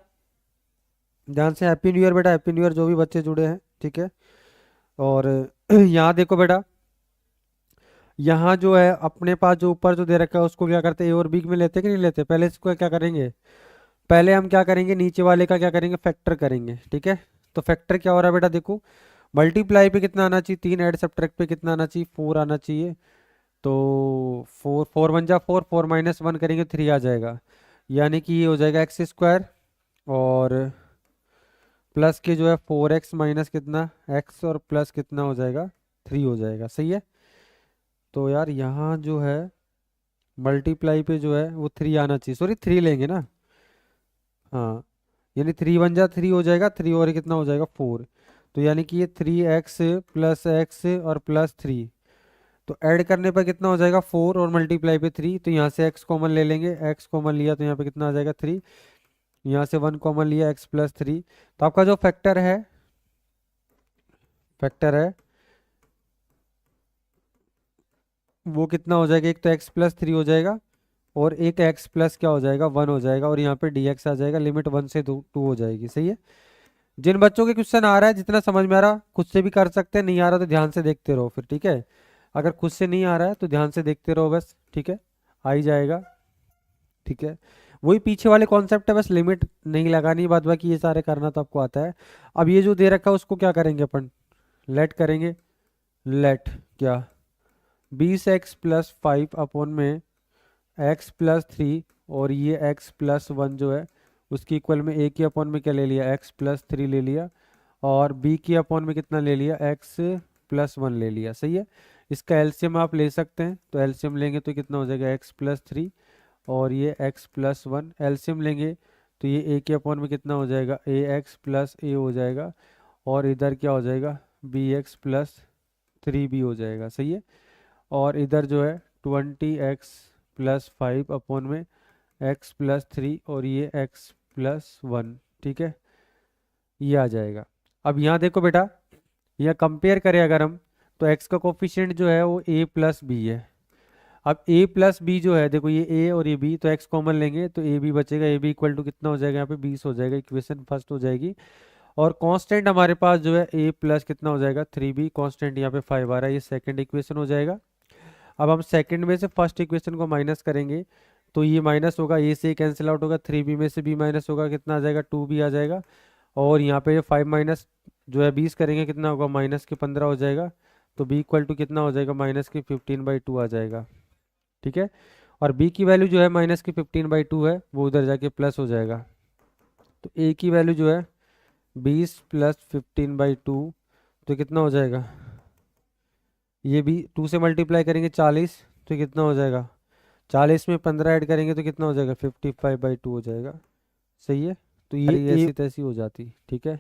ध्यान से। हैप्पी न्यू ईयर बेटा, हैप्पी न्यू ईयर जो भी बच्चे जुड़े हैं, ठीक है। और यहाँ देखो बेटा, यहाँ जो है अपने पास जो ऊपर जो दे रखा है उसको क्या करते हैं, ए और बी में लेते कि नहीं लेते। पहले इसको क्या करेंगे, पहले हम क्या करेंगे, नीचे वाले का क्या करेंगे, फैक्टर करेंगे, ठीक है। तो फैक्टर क्या हो रहा है बेटा, देखो मल्टीप्लाई पे कितना आना चाहिए 3, ऐड सब्ट्रैक्ट पे कितना आना चाहिए 4 आना चाहिए। तो 4 4 1 जा 4, 4 - 1 करेंगे 3 आ जाएगा, यानी कि ये हो जाएगा x², और प्लस के जो है 4x माइनस कितना x, और प्लस कितना हो जाएगा 3 हो जाएगा, सही है। तो यार यहाँ जो है मल्टीप्लाई पे जो है वो 3 आना चाहिए, सॉरी 3 लेंगे ना, हाँ, यानी 3 1 जा 3 हो जाएगा, 3 और ये कितना हो जाएगा 4, तो यानी कि ये 3x प्लस x और प्लस 3, तो ऐड करने पर कितना हो जाएगा 4, और मल्टीप्लाई पे 3, तो यहाँ से x कॉमन ले लेंगे, x कॉमन लिया तो यहाँ पे कितना आ जाएगा 3, यहाँ से 1 कॉमन लिया x+3, तो आपका जो फैक्टर है वो कितना हो जाएगा, एक तो x+3 हो जाएगा, और एक x प्लस क्या हो जाएगा 1 हो जाएगा, और यहाँ पे dx आ जाएगा, लिमिट 1 से 2 हो जाएगी, सही है। जिन बच्चों के क्वेश्चन आ रहा है, जितना समझ में आ रहा खुद से भी कर सकते हैं, नहीं आ रहा तो ध्यान से देखते रहो फिर, ठीक है। अगर खुद से नहीं आ रहा है तो ध्यान से देखते रहो बस, ठीक है, आ ही जाएगा, ठीक है। वही पीछे वाले कॉन्सेप्ट है, बस लिमिट नहीं लगानी, बाद बाकी ये सारे करना तो आपको आता है। अब ये जो दे रखा है उसको क्या करेंगे अपन, लेट करेंगे, लेट क्या 20x+5 अपॉन में x+3, और ये x+1 जो है उसकी इक्वल में a की अपॉन में क्या ले लिया x+3 ले लिया, और b की अपॉन में कितना ले लिया x+1 ले लिया, सही है। इसका एलसीएम आप ले सकते हैं, तो एलसीएम लेंगे तो कितना हो जाएगा x+3, और ये x+1 एलसीएम लेंगे तो ये a के अपॉन में कितना हो जाएगा ax+a हो जाएगा, और इधर क्या हो जाएगा bx+3b हो जाएगा, सही है। और इधर जो है 20x+5 अपॉन में x+3, और ये x+1, ठीक है, ये आ जाएगा। अब यहाँ देखो बेटा, यहाँ कंपेयर करें अगर हम, तो x का कोफिशिएंट जो है वो a+b है। अब a+b जो है, देखो ये a और ये b, तो x कॉमन लेंगे तो a b बचेगा, a b इक्वल टू कितना हो जाएगा यहाँ पे 20 हो जाएगा, इक्वेशन फर्स्ट हो जाएगी। और कांस्टेंट हमारे पास जो है a प्लस कितना हो जाएगा 3b, कांस्टेंट यहाँ पे 5 आ रहा है, ये सेकंड इक्वेशन हो जाएगा। अब हम सेकंड में से फर्स्ट इक्वेशन को माइनस करेंगे, तो ये माइनस होगा, ए से कैंसिल आउट होगा, 3b में से b माइनस होगा, कितना आ जाएगा 2b आ जाएगा। और यहाँ पे 5 माइनस जो है 20 करेंगे, कितना होगा -15 हो जाएगा, तो b इक्वल टू कितना हो जाएगा -15/2 आ जाएगा, ठीक है। और b की वैल्यू जो है -15/2 है, वो उधर जाके प्लस हो जाएगा, तो a की वैल्यू जो है 20 + 15/2, तो कितना हो जाएगा, ये भी 2 से मल्टीप्लाई करेंगे 40, तो कितना हो जाएगा 40 में 15 ऐड करेंगे तो कितना हो जाएगा, 55/2 हो जाएगा। सही है। तो ये ऐसी तैसी हो जाती, ठीक है।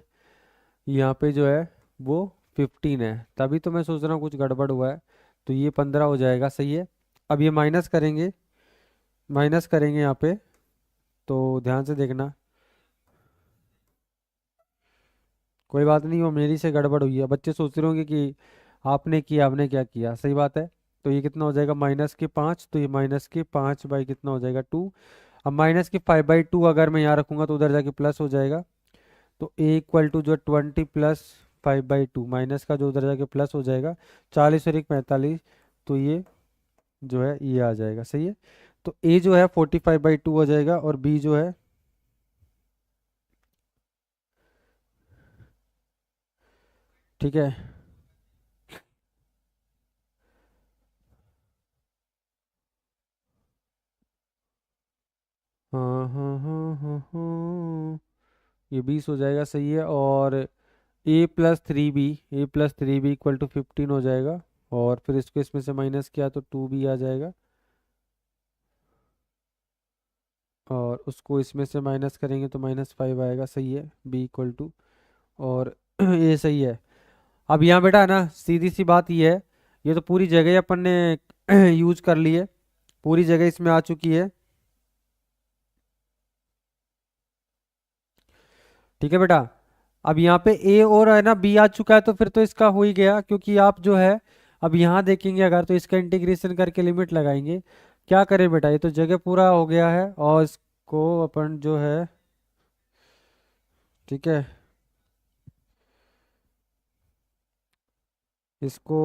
यहाँ पे जो है वो 15 है, तभी तो मैं सोच रहा हूँ कुछ गड़बड़ हुआ है। तो ये 15 हो जाएगा। सही है। अब ये माइनस करेंगे, माइनस करेंगे यहाँ पे, तो ध्यान से देखना। कोई बात नहीं, वो मेरी से गड़बड़ हुई है। बच्चे सोच रहे होंगे कि आपने किया, आपने क्या किया। सही बात है। तो ये कितना हो जाएगा, -5, तो ये -5 बाई कितना हो जाएगा, 2। अब -5/2 अगर मैं यहाँ रखूंगा तो उधर जाके प्लस हो जाएगा। तो ए इक्वल टू जो 20 + 5/2, माइनस का जो उधर जाके प्लस हो जाएगा, 40 और 1 45, तो ये जो है ये आ जाएगा। सही है। तो ए जो है 45/2 हो जाएगा, और बी जो है, ठीक है। हाँ हाँ हाँ हाँ हाँ, ये 20 हो जाएगा। सही है। और a + 3b इक्वल टू 15 हो जाएगा, और फिर इसको इसमें से माइनस किया तो 2b आ जाएगा, और उसको इसमें से माइनस करेंगे तो -5 आएगा। सही है। b इक्वल टू, और ये सही है। अब यहाँ बेटा है ना, सीधी सी बात ये है, ये तो पूरी जगह ही अपन ने यूज कर ली है, पूरी जगह इसमें आ चुकी है। ठीक है बेटा। अब यहाँ पे ए और है ना बी आ चुका है, तो फिर तो इसका हो ही गया, क्योंकि आप जो है अब यहाँ देखेंगे अगर, तो इसका इंटीग्रेशन करके लिमिट लगाएंगे। क्या करें बेटा, ये तो जगह पूरा हो गया है, और इसको अपन जो है, ठीक है, इसको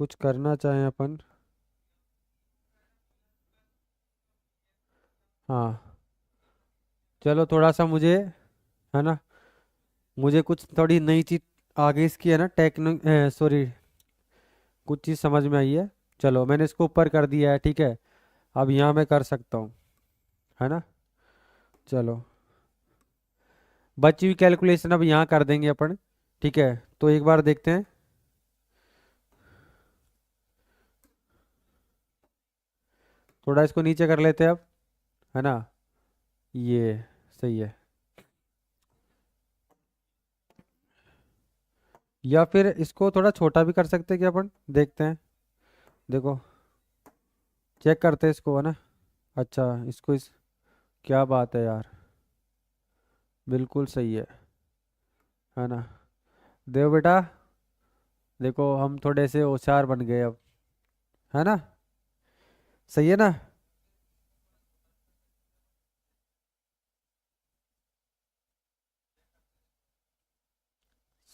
कुछ करना चाहें अपन। हाँ, चलो थोड़ा सा मुझे, है ना, मुझे कुछ थोड़ी नई चीज आगे इसकी है ना, टेक्नो सॉरी, कुछ चीज़ समझ में आई है। चलो मैंने इसको ऊपर कर दिया है, ठीक है। अब यहाँ मैं कर सकता हूँ, है ना। चलो, बची हुई कैलकुलेशन अब यहाँ कर देंगे अपन, ठीक है। तो एक बार देखते हैं, थोड़ा इसको नीचे कर लेते हैं अब, है ना। ये सही है। या फिर इसको थोड़ा छोटा भी कर सकते हैं क्या अपन, देखते हैं। देखो, चेक करते हैं इसको, है ना। अच्छा, इसको इस, क्या बात है यार, बिल्कुल सही है ना। देव बेटा, देखो हम थोड़े से होशियार बन गए अब, है ना। सही है ना।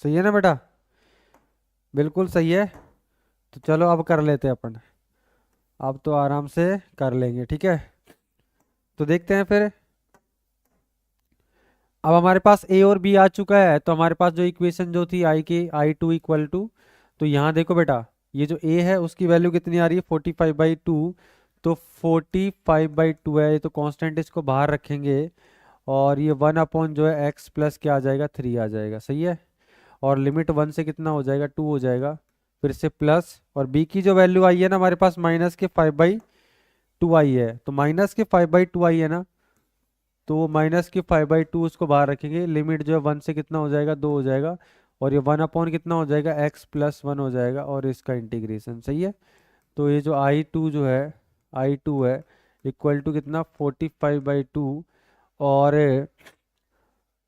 सही है ना बेटा, बिल्कुल सही है। तो चलो अब कर लेते हैं अपन, अब तो आराम से कर लेंगे, ठीक है। तो देखते हैं फिर। अब हमारे पास ए और बी आ चुका है, तो हमारे पास जो इक्वेशन जो थी आई की, I2 इक्वल टू, तो यहाँ देखो बेटा, ये जो ए है उसकी वैल्यू कितनी आ रही है, 45/2। तो 45/2 है, ये तो कांस्टेंट, इसको बाहर रखेंगे, और ये 1 जो है एक्स प्लस क्या आ जाएगा, 3 आ जाएगा। सही है। और लिमिट 1 से कितना हो जाएगा, 2 हो जाएगा, फिर से प्लस, और बी की जो वैल्यू आई है ना हमारे पास, -5/2 आई है, तो -5/2 आई है ना, तो वो -5/2 उसको बाहर रखेंगे, लिमिट जो है 1 से कितना हो जाएगा, 2 हो जाएगा, और ये 1 कितना हो जाएगा, x + 1 हो जाएगा, और इसका इंटीग्रेशन। सही है। तो ये जो आई टू है इक्वल टू कितना, 45/2, और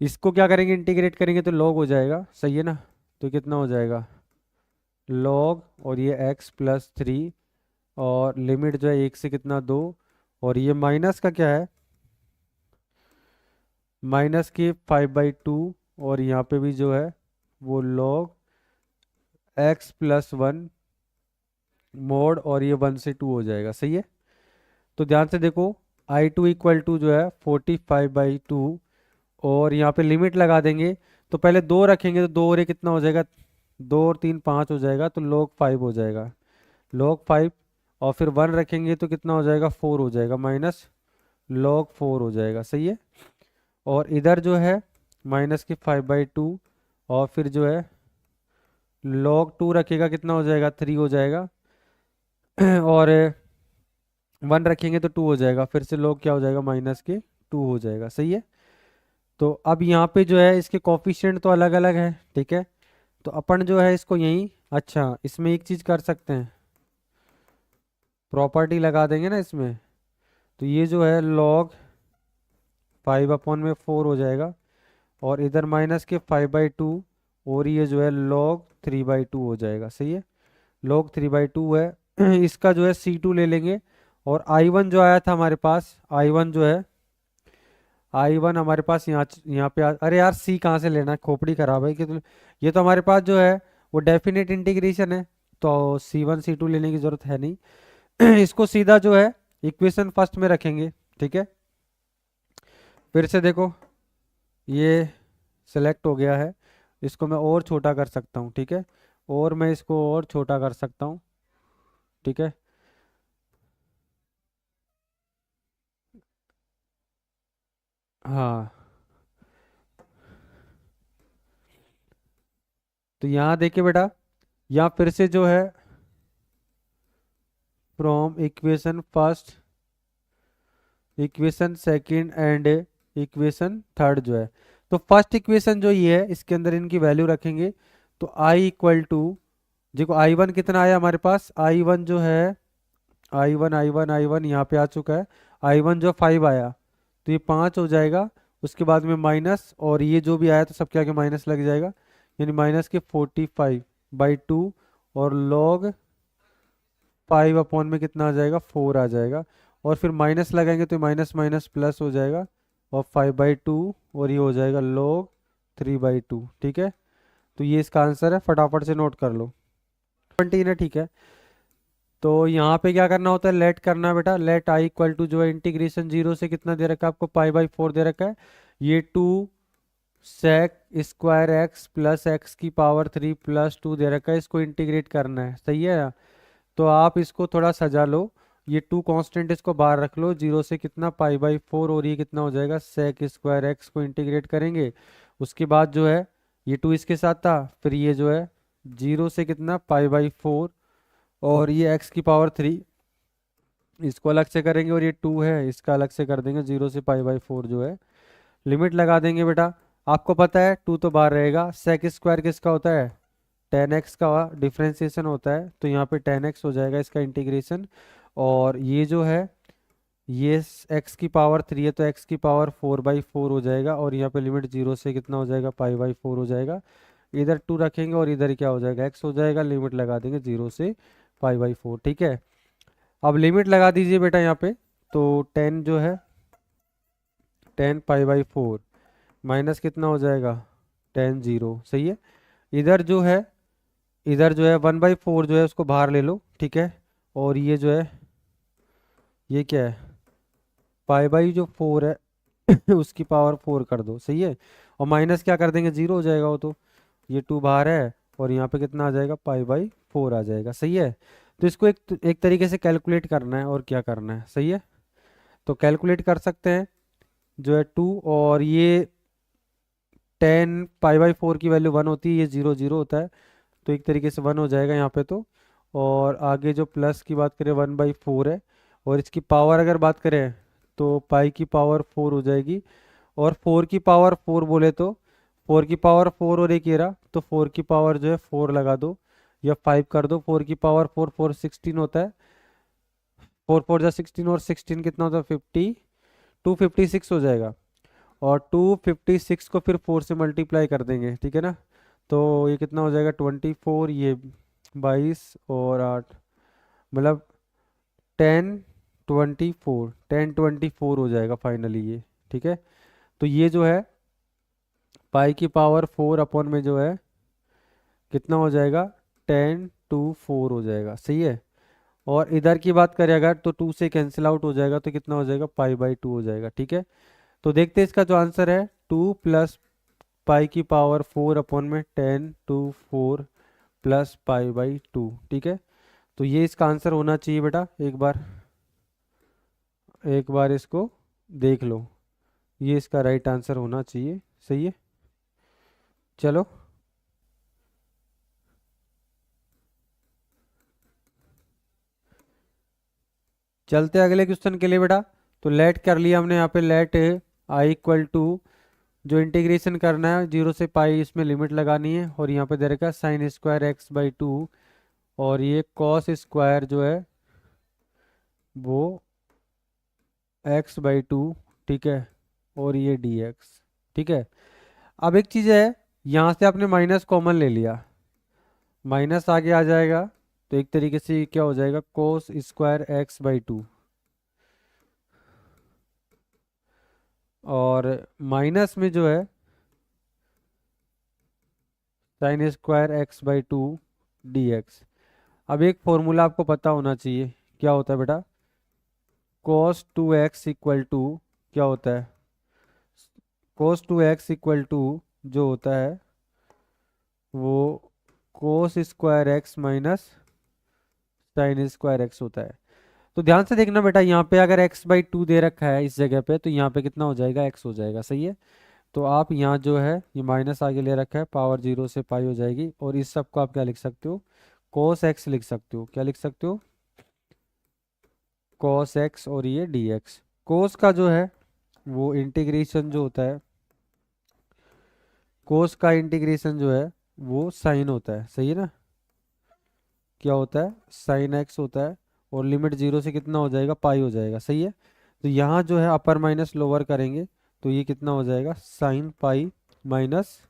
इसको क्या करेंगे, इंटीग्रेट करेंगे तो log हो जाएगा। सही है ना। तो कितना हो जाएगा, log, और ये x + 3, और लिमिट जो है 1 से कितना, 2, और ये माइनस का क्या है, -5/2, और यहाँ पे भी जो है वो log x + 1 मोड, और ये 1 से 2 हो जाएगा। सही है। तो ध्यान से देखो, I2 इक्वल टू जो है 45/2, और यहाँ पे लिमिट लगा देंगे, तो पहले 2 रखेंगे, तो 2 और ये कितना हो जाएगा, 2 और 3 5 हो जाएगा, तो log 5 हो जाएगा, log 5, और फिर 1 रखेंगे तो कितना हो जाएगा, 4 हो जाएगा, -log 4 हो जाएगा। सही है। और इधर जो है -5/2, और फिर जो है log 2 रखेगा, कितना हो जाएगा, 3 हो जाएगा। और वन रखेंगे तो टू हो जाएगा, फिर से log क्या हो जाएगा, माइनस के टू हो जाएगा। सही है। तो अब यहाँ पे जो है इसके कोफिशिएंट तो अलग अलग है, ठीक है। तो अपन जो है इसको यहीं, अच्छा इसमें एक चीज़ कर सकते हैं, प्रॉपर्टी लगा देंगे ना इसमें। तो ये जो है log 5/4 हो जाएगा, और इधर माइनस के 5/2, और ये जो है log 3/2 हो जाएगा। सही है। log 3/2 है। इसका जो है C2 ले लेंगे, और I1 जो आया था हमारे पास, I1 जो है, I1 हमारे पास यहाँ यहाँ पे अरे यार C कहाँ से लेना है, खोपड़ी खराब है कि तो, ये तो हमारे पास जो है वो डेफिनेट इंटीग्रेशन है, तो C1 C2 लेने की जरूरत है नहीं। इसको सीधा जो है इक्वेशन फर्स्ट में रखेंगे, ठीक है। फिर से देखो, ये सेलेक्ट हो गया है, इसको मैं और छोटा कर सकता हूँ, ठीक है, और मैं इसको और छोटा कर सकता हूँ, ठीक है। हाँ, तो यहाँ देखिए बेटा, यहाँ फिर से जो है from equation first, equation second and equation third जो है, तो फर्स्ट इक्वेशन जो ये है इसके अंदर इनकी वैल्यू रखेंगे। तो आई इक्वल टू, देखो I1 कितना आया हमारे पास, I1 जो है, I1 यहाँ पे आ चुका है। I1 जो 5 आया, तो ये 5 हो जाएगा। उसके बाद में माइनस, और ये जो भी आया तो सबके आगे माइनस लग जाएगा, यानी माइनस के 45/2, और log 5 में कितना आ जाएगा, 4 आ जाएगा। और फिर माइनस लगाएंगे तो माइनस माइनस प्लस हो जाएगा, और 5/2, और ये हो जाएगा log 3/2, ठीक है। तो ये इसका आंसर है, फटाफट से नोट कर लो। 17 है, ठीक है। तो यहाँ पे क्या करना होता है, लेट करना है बेटा। लेट आई इक्वल टू जो है इंटीग्रेशन जीरो से कितना दे रखा है आपको, π/4 दे रखा है। ये 2 sec square x plus x की पावर 3 प्लस 2 दे रखा है, इसको इंटीग्रेट करना है। सही है। तो आप इसको थोड़ा सजा लो, ये 2 कांस्टेंट इसको बाहर रख लो, जीरो से कितना π/4, और ये कितना हो जाएगा, sec स्क्वायर एक्स को इंटीग्रेट करेंगे। उसके बाद जो है ये 2 इसके साथ था, फिर ये जो है जीरो से कितना π/4, और ये x की पावर 3 इसको अलग से करेंगे, और ये 2 है इसका अलग से कर देंगे, जीरो से π/4 जो है। लिमिट लगा देंगे बेटा। आपको पता है 2 तो बाहर रहेगा, सेक स्क्वायर किसका होता है, 10x का डिफ्रेंसिएशन होता है, तो यहाँ पे 10x हो जाएगा इसका इंटीग्रेशन। और ये जो है, ये x की पावर 3 है, तो x की पावर 4/4 हो जाएगा, और यहाँ पे लिमिट जीरो से कितना हो जाएगा, π/4 हो जाएगा। इधर 2 रखेंगे और इधर क्या हो जाएगा, x हो जाएगा, लिमिट लगा देंगे जीरो से π/4, ठीक है। अब लिमिट लगा दीजिए बेटा यहाँ पे, तो 10 जो है, 10 π/4 माइनस कितना हो जाएगा, 10 0। सही है। इधर जो है, इधर जो है 1/4 जो है उसको बाहर ले लो, ठीक है। और ये जो है, ये क्या है, जो 4 है उसकी पावर 4 कर दो। सही है। और माइनस क्या कर देंगे, जीरो हो जाएगा वो तो, ये 2 बाहर है, और यहाँ पे कितना आ जाएगा, π/4 आ जाएगा। सही है। तो इसको एक तरीके से कैलकुलेट करना है, और क्या करना है। सही है। तो कैलकुलेट कर सकते हैं, जो है 2, और ये 10 π/4 की वैल्यू 1 होती है, ये 0 0 होता है, तो एक तरीके से 1 हो जाएगा यहाँ पे तो। और आगे जो प्लस की बात करें 1/4 है, और इसकी पावर अगर बात करें तो पाई की पावर 4 हो जाएगी। और 4 की पावर 4 बोले तो 4 की पावर 4, और एक ये रहा, तो 4 की पावर जो है 4 लगा दो, या 5 कर दो। 4 की पावर 4, 4 16 होता है, 4 4 जा 16, और 16 कितना होता है, 256 हो जाएगा। और 256 को फिर 4 से मल्टीप्लाई कर देंगे, ठीक है ना। तो ये कितना हो जाएगा, 24, ये 22 और 8, मतलब 10 24 हो जाएगा फाइनली ये, ठीक है। तो ये जो है पाई की पावर 4 में जो है कितना हो जाएगा, 10 to 4 हो जाएगा। सही है। और इधर की बात करें अगर, तो 2 से कैंसिल आउट हो जाएगा, तो कितना हो जाएगा, π/2 हो जाएगा। ठीक है। तो देखते हैं इसका जो आंसर है, 2 प्लस पाई की पावर 4 में 10 to 4 प्लस π/2। ठीक है। तो ये इसका आंसर होना चाहिए बेटा, एक बार इसको देख लो, ये इसका राइट आंसर होना चाहिए। सही है। चलो, चलते हैं अगले क्वेश्चन के लिए बेटा। तो लेट कर लिया हमने यहाँ पे, लेट आई इक्वल टू, जो इंटीग्रेशन करना है 0 से पाई, इसमें लिमिट लगानी है, और यहाँ पे दे रखा है sine square x by two, और ये कॉस स्क्वायर जो है वो एक्स बाई टू, ठीक है, और ये डी एक्स, ठीक है। अब एक चीज़ है, यहाँ से आपने माइनस कॉमन ले लिया, माइनस आगे आ जाएगा, तो एक तरीके से ये क्या हो जाएगा, cos square x by two, और माइनस में जो है sine square x by two D x. अब एक फॉर्मूला आपको पता होना चाहिए, क्या होता है बेटा, कोस टू एक्स इक्वल टू, क्या होता है, कोस टू एक्स इक्वल टू जो होता है वो cos square x minus sine square x होता है। तो ध्यान से देखना बेटा, यहाँ पे अगर x बाई टू दे रखा है इस जगह पे, तो यहाँ पे कितना हो जाएगा, x हो जाएगा, सही है। तो आप यहाँ जो है ये माइनस आगे ले रखा है, पावर 0 से पाई हो जाएगी, और इस सब को आप क्या लिख सकते हो, कोस एक्स लिख सकते हो, क्या लिख सकते हो, कोस एक्स, और ये डी एक्स। कोस का जो है वो इंटीग्रेशन जो होता है, कोस का इंटीग्रेशन जो है वो साइन होता है, सही है ना, क्या होता है, साइन एक्स होता है, और लिमिट 0 से कितना हो जाएगा, पाई हो जाएगा, सही है। तो यहाँ जो है अपर माइनस लोअर करेंगे, तो ये कितना हो जाएगा, साइन पाई माइनस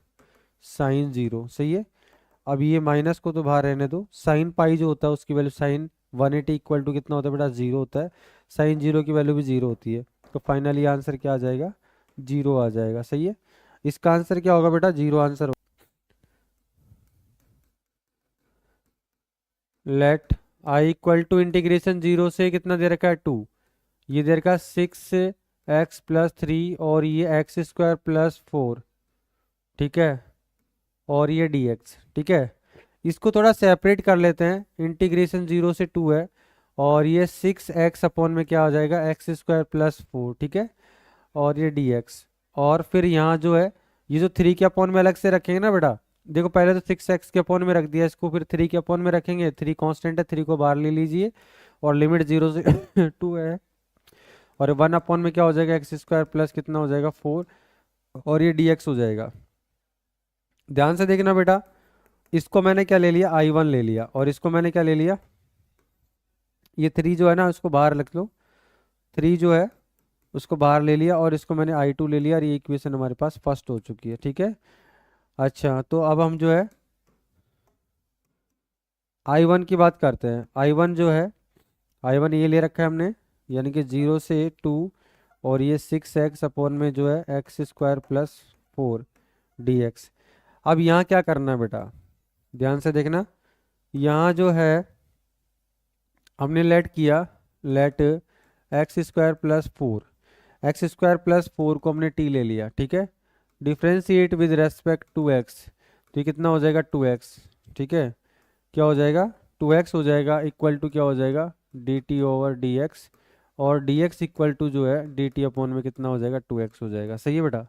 साइन 0, सही है। अब ये माइनस को तो बाहर रहने दो, साइन पाई जो होता है उसकी वैल्यू साइन 180 इक्वल टू कितना होता है बेटा, 0 होता है, साइन 0 की वैल्यू भी 0 होती है, तो फाइनली आंसर क्या आ जाएगा, 0 आ जाएगा, सही है। इसका आंसर क्या होगा बेटा, 0 answer. Let I equal to integration 0 से कितना दे रखा है, 2, ये दे रखा है 6x+3, और ये एक्स स्क्वायर प्लस 4, ठीक है, और ये dx, ठीक है। इसको थोड़ा सेपरेट कर लेते हैं, इंटीग्रेशन 0 से 2 है, और ये 6x अपॉन में क्या हो जाएगा, एक्स स्क्वायर प्लस 4, ठीक है, और ये dx। और फिर यहाँ जो है ये जो 3 के अपॉन में अलग से रखेंगे ना बेटा, देखो पहले तो 6x के अपॉन में रख दिया इसको, फिर 3 के अपॉन में रखेंगे, 3 कांस्टेंट है, 3 को बाहर ले लीजिए, और लिमिट 0 से 2 है, और 1 अपॉन में क्या हो जाएगा, एक्स स्क्वायर प्लस कितना हो जाएगा 4, और ये dx हो जाएगा। ध्यान से देखना बेटा, इसको मैंने क्या ले लिया, I1 ले लिया, और इसको मैंने क्या ले लिया, ये 3 जो है ना उसको बाहर रख लो, 3 जो है उसको बाहर ले लिया, और इसको मैंने I2 ले लिया, और ये इक्वेशन हमारे पास फर्स्ट हो चुकी है, ठीक है। अच्छा, तो अब हम जो है I1 की बात करते हैं। I1 जो है, I1 ये ले रखा है हमने, यानी कि 0 से 2, और ये 6x अपॉन में जो है एक्स स्क्वायर प्लस 4 dx। अब यहाँ क्या करना है बेटा, ध्यान से देखना, यहाँ जो है हमने लेट किया, let x square plus 4, x square plus 4 को हमने t ले लिया, ठीक है, differentiate with respect to x, तो ये कितना हो जाएगा, 2x, ठीक है, क्या हो जाएगा, 2x हो जाएगा, इक्वल टू क्या हो जाएगा, dt ओवर dx, और dx इक्वल टू जो है dt अपॉन में कितना हो जाएगा, 2x हो जाएगा, सही है बेटा।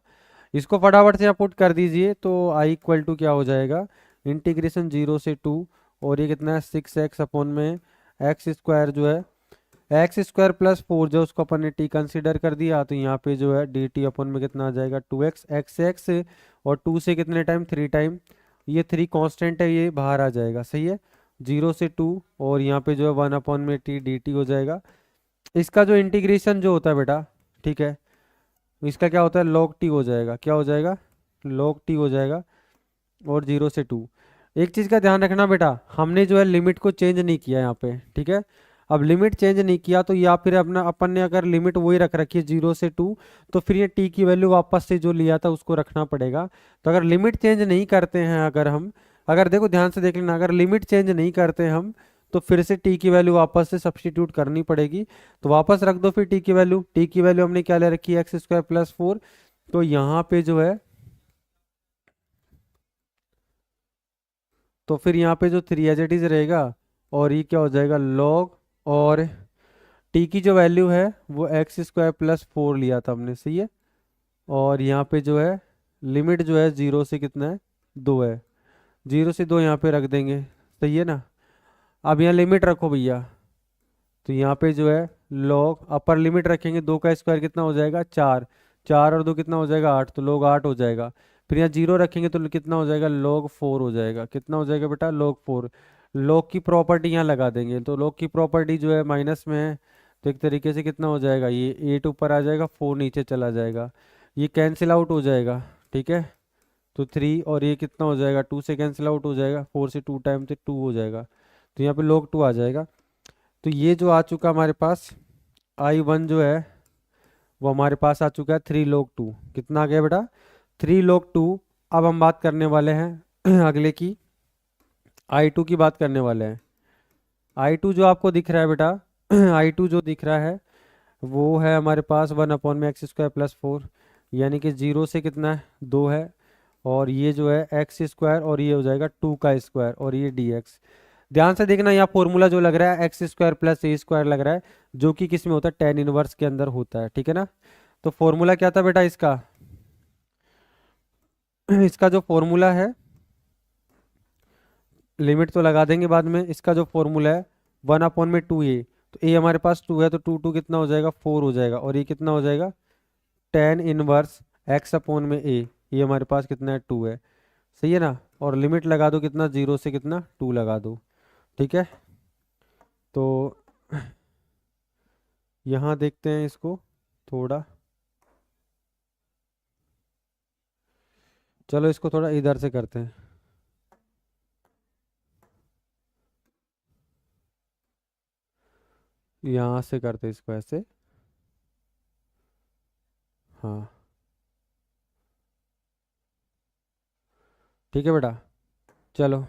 इसको फटाफट से आप पुट कर दीजिए, तो i इक्वल टू क्या हो जाएगा, इंटीग्रेशन 0 से 2, और ये कितना है 6x अपॉन में एक्स स्क्वायर जो है, एक्स स्क्वायर प्लस 4 जो उसको अपन ने t कंसीडर कर दिया, तो यहाँ पे जो है dt अपॉन में कितना आ जाएगा, 2x, x और 2 से कितने टाइम, 3 टाइम, ये 3 कांस्टेंट है, ये बाहर आ जाएगा, सही है, 0 से 2, और यहाँ पे जो है 1 अपॉन में t dt हो जाएगा। इसका जो इंटीग्रेशन जो होता है बेटा, ठीक है, इसका क्या होता है, log t हो जाएगा, क्या हो जाएगा, log t हो जाएगा, और 0 से 2। एक चीज़ का ध्यान रखना बेटा, हमने जो है लिमिट को चेंज नहीं किया यहाँ पे, ठीक है। अब लिमिट चेंज नहीं किया तो या फिर अपना अपन ने अगर लिमिट वही रख रखी है 0 से 2, तो फिर ये t की वैल्यू वापस से जो लिया था उसको रखना पड़ेगा। तो अगर लिमिट चेंज नहीं करते हैं, अगर हम, अगर देखो ध्यान से देख लेना, अगर लिमिट चेंज नहीं करते हम, तो फिर से t की वैल्यू वापस से सब्सटीट्यूट करनी पड़ेगी। तो वापस रख दो फिर t की वैल्यू हमने क्या ले रखी है, एक्स स्क्वायर प्लस 4, तो यहाँ पे जो है, तो फिर यहाँ पे जो 3 एज इट इज रहेगा, और ये क्या हो जाएगा लॉग, और t की जो वैल्यू है वो एक्स स्क्वायर प्लस 4 लिया था हमने, सही है, और यहाँ पे जो है लिमिट जो है 0 से कितना है, 2 है, 0 से 2 यहाँ पे रख देंगे, सही है ना। अब यहाँ लिमिट रखो भैया, तो यहाँ पे जो है log अपर लिमिट रखेंगे, 2 का स्क्वायर कितना हो जाएगा 4, 4 और 2 कितना हो जाएगा 8, तो log 8 हो जाएगा। फिर यहाँ जीरो रखेंगे तो कितना हो जाएगा log 4 हो जाएगा। कितना हो जाएगा बेटा log 4। log की प्रॉपर्टी यहाँ लगा देंगे, तो log की प्रॉपर्टी जो है माइनस में है, तो एक तरीके से कितना हो जाएगा, ये 8 ऊपर आ जाएगा, 4 नीचे चला जाएगा, ये कैंसिल आउट हो जाएगा। ठीक है, तो 3 और ये कितना हो जाएगा 2 से कैंसिल आउट हो जाएगा, 4 से 2 टाइम से 2 हो जाएगा, तो यहाँ पे log 2 आ जाएगा। तो ये जो आ चुका हमारे पास I1 जो है वो हमारे पास आ चुका है 3 log 2। कितना आ गया बेटा 3 log 2। अब हम बात करने वाले हैं अगले की, I2 की बात करने वाले हैं। I2 जो आपको दिख रहा है बेटा I2 जो दिख रहा है वो है हमारे पास 1/x² + 4, यानी कि 0 से कितना है 2 है, और ये जो है x² और ये हो जाएगा 2 का स्क्वायर और ये dx। ध्यान से देखना, यहाँ फॉर्मूला जो लग रहा है x² + a² लग रहा है, जो कि किस में होता है tan इनवर्स के अंदर होता है। ठीक है ना, तो फॉर्मूला क्या था बेटा इसका इसका जो फॉर्मूला है, लिमिट तो लगा देंगे बाद में, इसका जो फॉर्मूला है 1/2a, तो a हमारे पास 2 है, तो 2 कितना हो जाएगा 4 हो जाएगा, और ये कितना हो जाएगा tan इनवर्स x/a, ये हमारे पास कितना है 2 है। सही है ना, और लिमिट लगा दो कितना 0 से कितना 2 लगा दो। ठीक है, तो यहाँ देखते हैं इसको थोड़ा, चलो इसको थोड़ा इधर से करते हैं। यहाँ से करते हैं इसको ऐसे, हाँ ठीक है बेटा। चलो,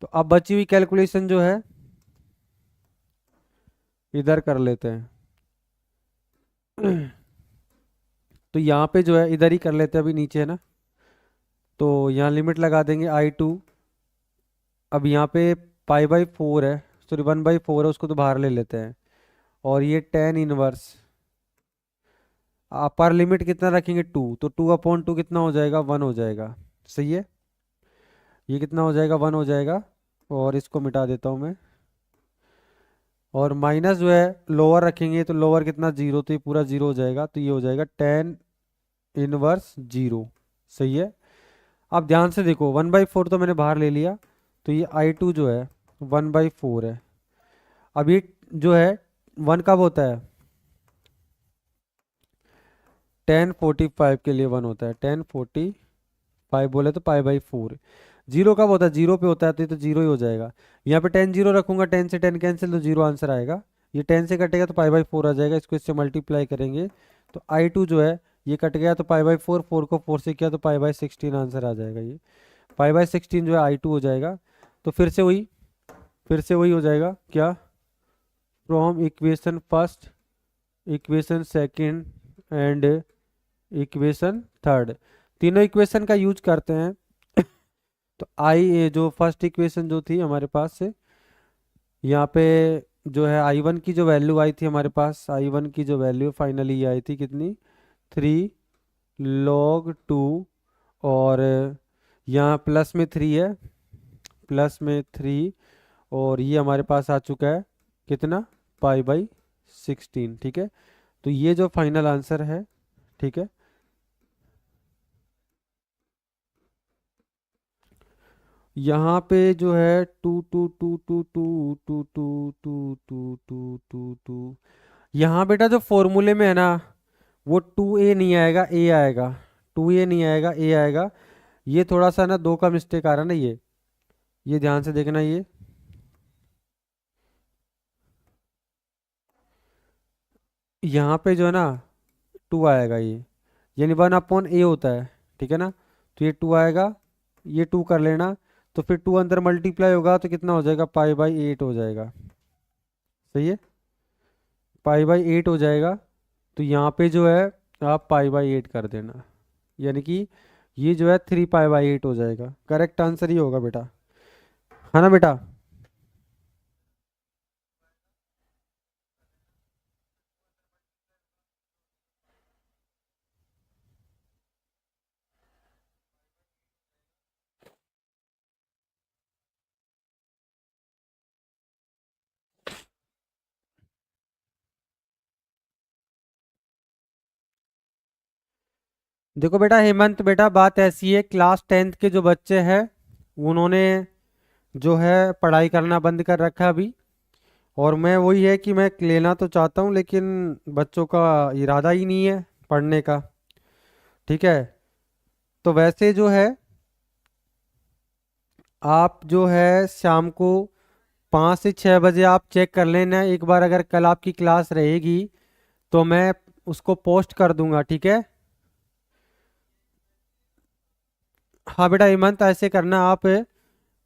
तो अब बची हुई कैलकुलेशन जो है इधर कर लेते हैं तो यहाँ पे जो है इधर ही कर लेते हैं, अभी नीचे है ना, तो यहाँ लिमिट लगा देंगे I2। अब यहाँ पे π/4 है, सॉरी 1/4 है, उसको तो बाहर ले लेते हैं, और ये tan इनवर्स अपर लिमिट कितना रखेंगे 2, तो 2/2 कितना हो जाएगा 1 हो जाएगा। सही है, ये कितना हो जाएगा 1 हो जाएगा, और इसको मिटा देता हूँ मैं, और माइनस जो है लोअर रखेंगे तो लोअर कितना 0, तो ये पूरा 0 हो जाएगा, तो ये हो जाएगा tan इनवर्स 0। सही है, अब ध्यान से देखो 1/4 तो मैंने बाहर ले लिया, तो ये I2 जो है 1/4 है। अब ये जो है 1 कब होता है tan 45 के लिए 1 होता है, tan 45 बोले तो π/4। 0 कब होता है 0 पे होता है, तो ये तो 0 ही हो जाएगा। यहाँ पे tan 0 रखूंगा, tan से tan कैंसिल, तो 0 आंसर आएगा। ये tan से कटेगा तो π/4 आ जाएगा, इसको इससे मल्टीप्लाई करेंगे तो I2 जो है ये कट गया, तो π/4, 4 को 4 से किया तो π/16 आंसर आ जाएगा। ये π/16 जो है I2 हो जाएगा। तो फिर से वही हो जाएगा क्या, from equation first, equation second and equation third, तीनों इक्वेशन का यूज करते हैं तो आई जो फर्स्ट इक्वेशन जो थी हमारे पास से, यहाँ पे जो है I1 की जो वैल्यू आई थी हमारे पास, I1 की जो वैल्यू फाइनली ये आई थी कितनी 3 log 2, और यहाँ प्लस में 3 है, प्लस में 3, और ये हमारे पास आ चुका है कितना π/16। ठीक है, तो ये जो फाइनल आंसर है। ठीक है, यहाँ पे जो है 2 यहाँ बेटा जो फॉर्मूले में है ना वो 2a नहीं आएगा, a आएगा, 2a नहीं आएगा, a आएगा। ये थोड़ा सा ना 2 का मिस्टेक आ रहा है ना, ये ध्यान से देखना, ये यहाँ पे जो है ना 2 आएगा, ये यानी 1/a होता है। ठीक है ना, तो ये 2 आएगा, ये 2 कर लेना, तो फिर 2 अंदर मल्टीप्लाई होगा तो कितना हो जाएगा π/8 हो जाएगा। सही है, π/8 हो जाएगा, तो यहाँ पे जो है आप π/8 कर देना, यानी कि ये जो है 3 π/8 हो जाएगा। करेक्ट आंसर ही होगा बेटा, है ना बेटा। देखो बेटा हेमंत, बेटा बात ऐसी है, क्लास 10th के जो बच्चे हैं उन्होंने जो है पढ़ाई करना बंद कर रखा है अभी। और मैं वही है कि मैं लेना तो चाहता हूँ, लेकिन बच्चों का इरादा ही नहीं है पढ़ने का। ठीक है, तो वैसे जो है आप जो है शाम को 5 से 6 बजे आप चेक कर लेना एक बार। अगर कल आपकी क्लास रहेगी तो मैं उसको पोस्ट कर दूंगा, ठीक है। हाँ बेटा हेमंत, ऐसे करना आप,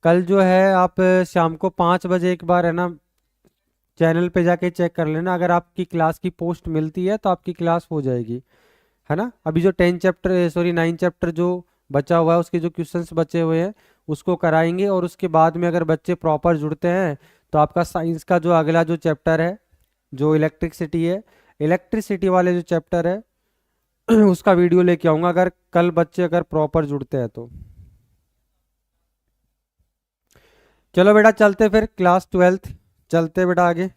कल जो है आप शाम को 5 बजे एक बार है ना चैनल पे जाके चेक कर लेना। अगर आपकी क्लास की पोस्ट मिलती है तो आपकी क्लास हो जाएगी, है ना। अभी जो 10 चैप्टर, सॉरी 9 चैप्टर जो बचा हुआ है उसके जो क्वेश्चंस बचे हुए हैं उसको कराएंगे। और उसके बाद में अगर बच्चे प्रॉपर जुड़ते हैं तो आपका साइंस का जो अगला जो चैप्टर है, जो इलेक्ट्रिसिटी है, इलेक्ट्रिसिटी वाले जो चैप्टर है उसका वीडियो लेके आऊंगा, अगर कल बच्चे अगर प्रॉपर जुड़ते हैं तो। चलो बेटा चलते फिर, क्लास 12th चलते बेटा आगे।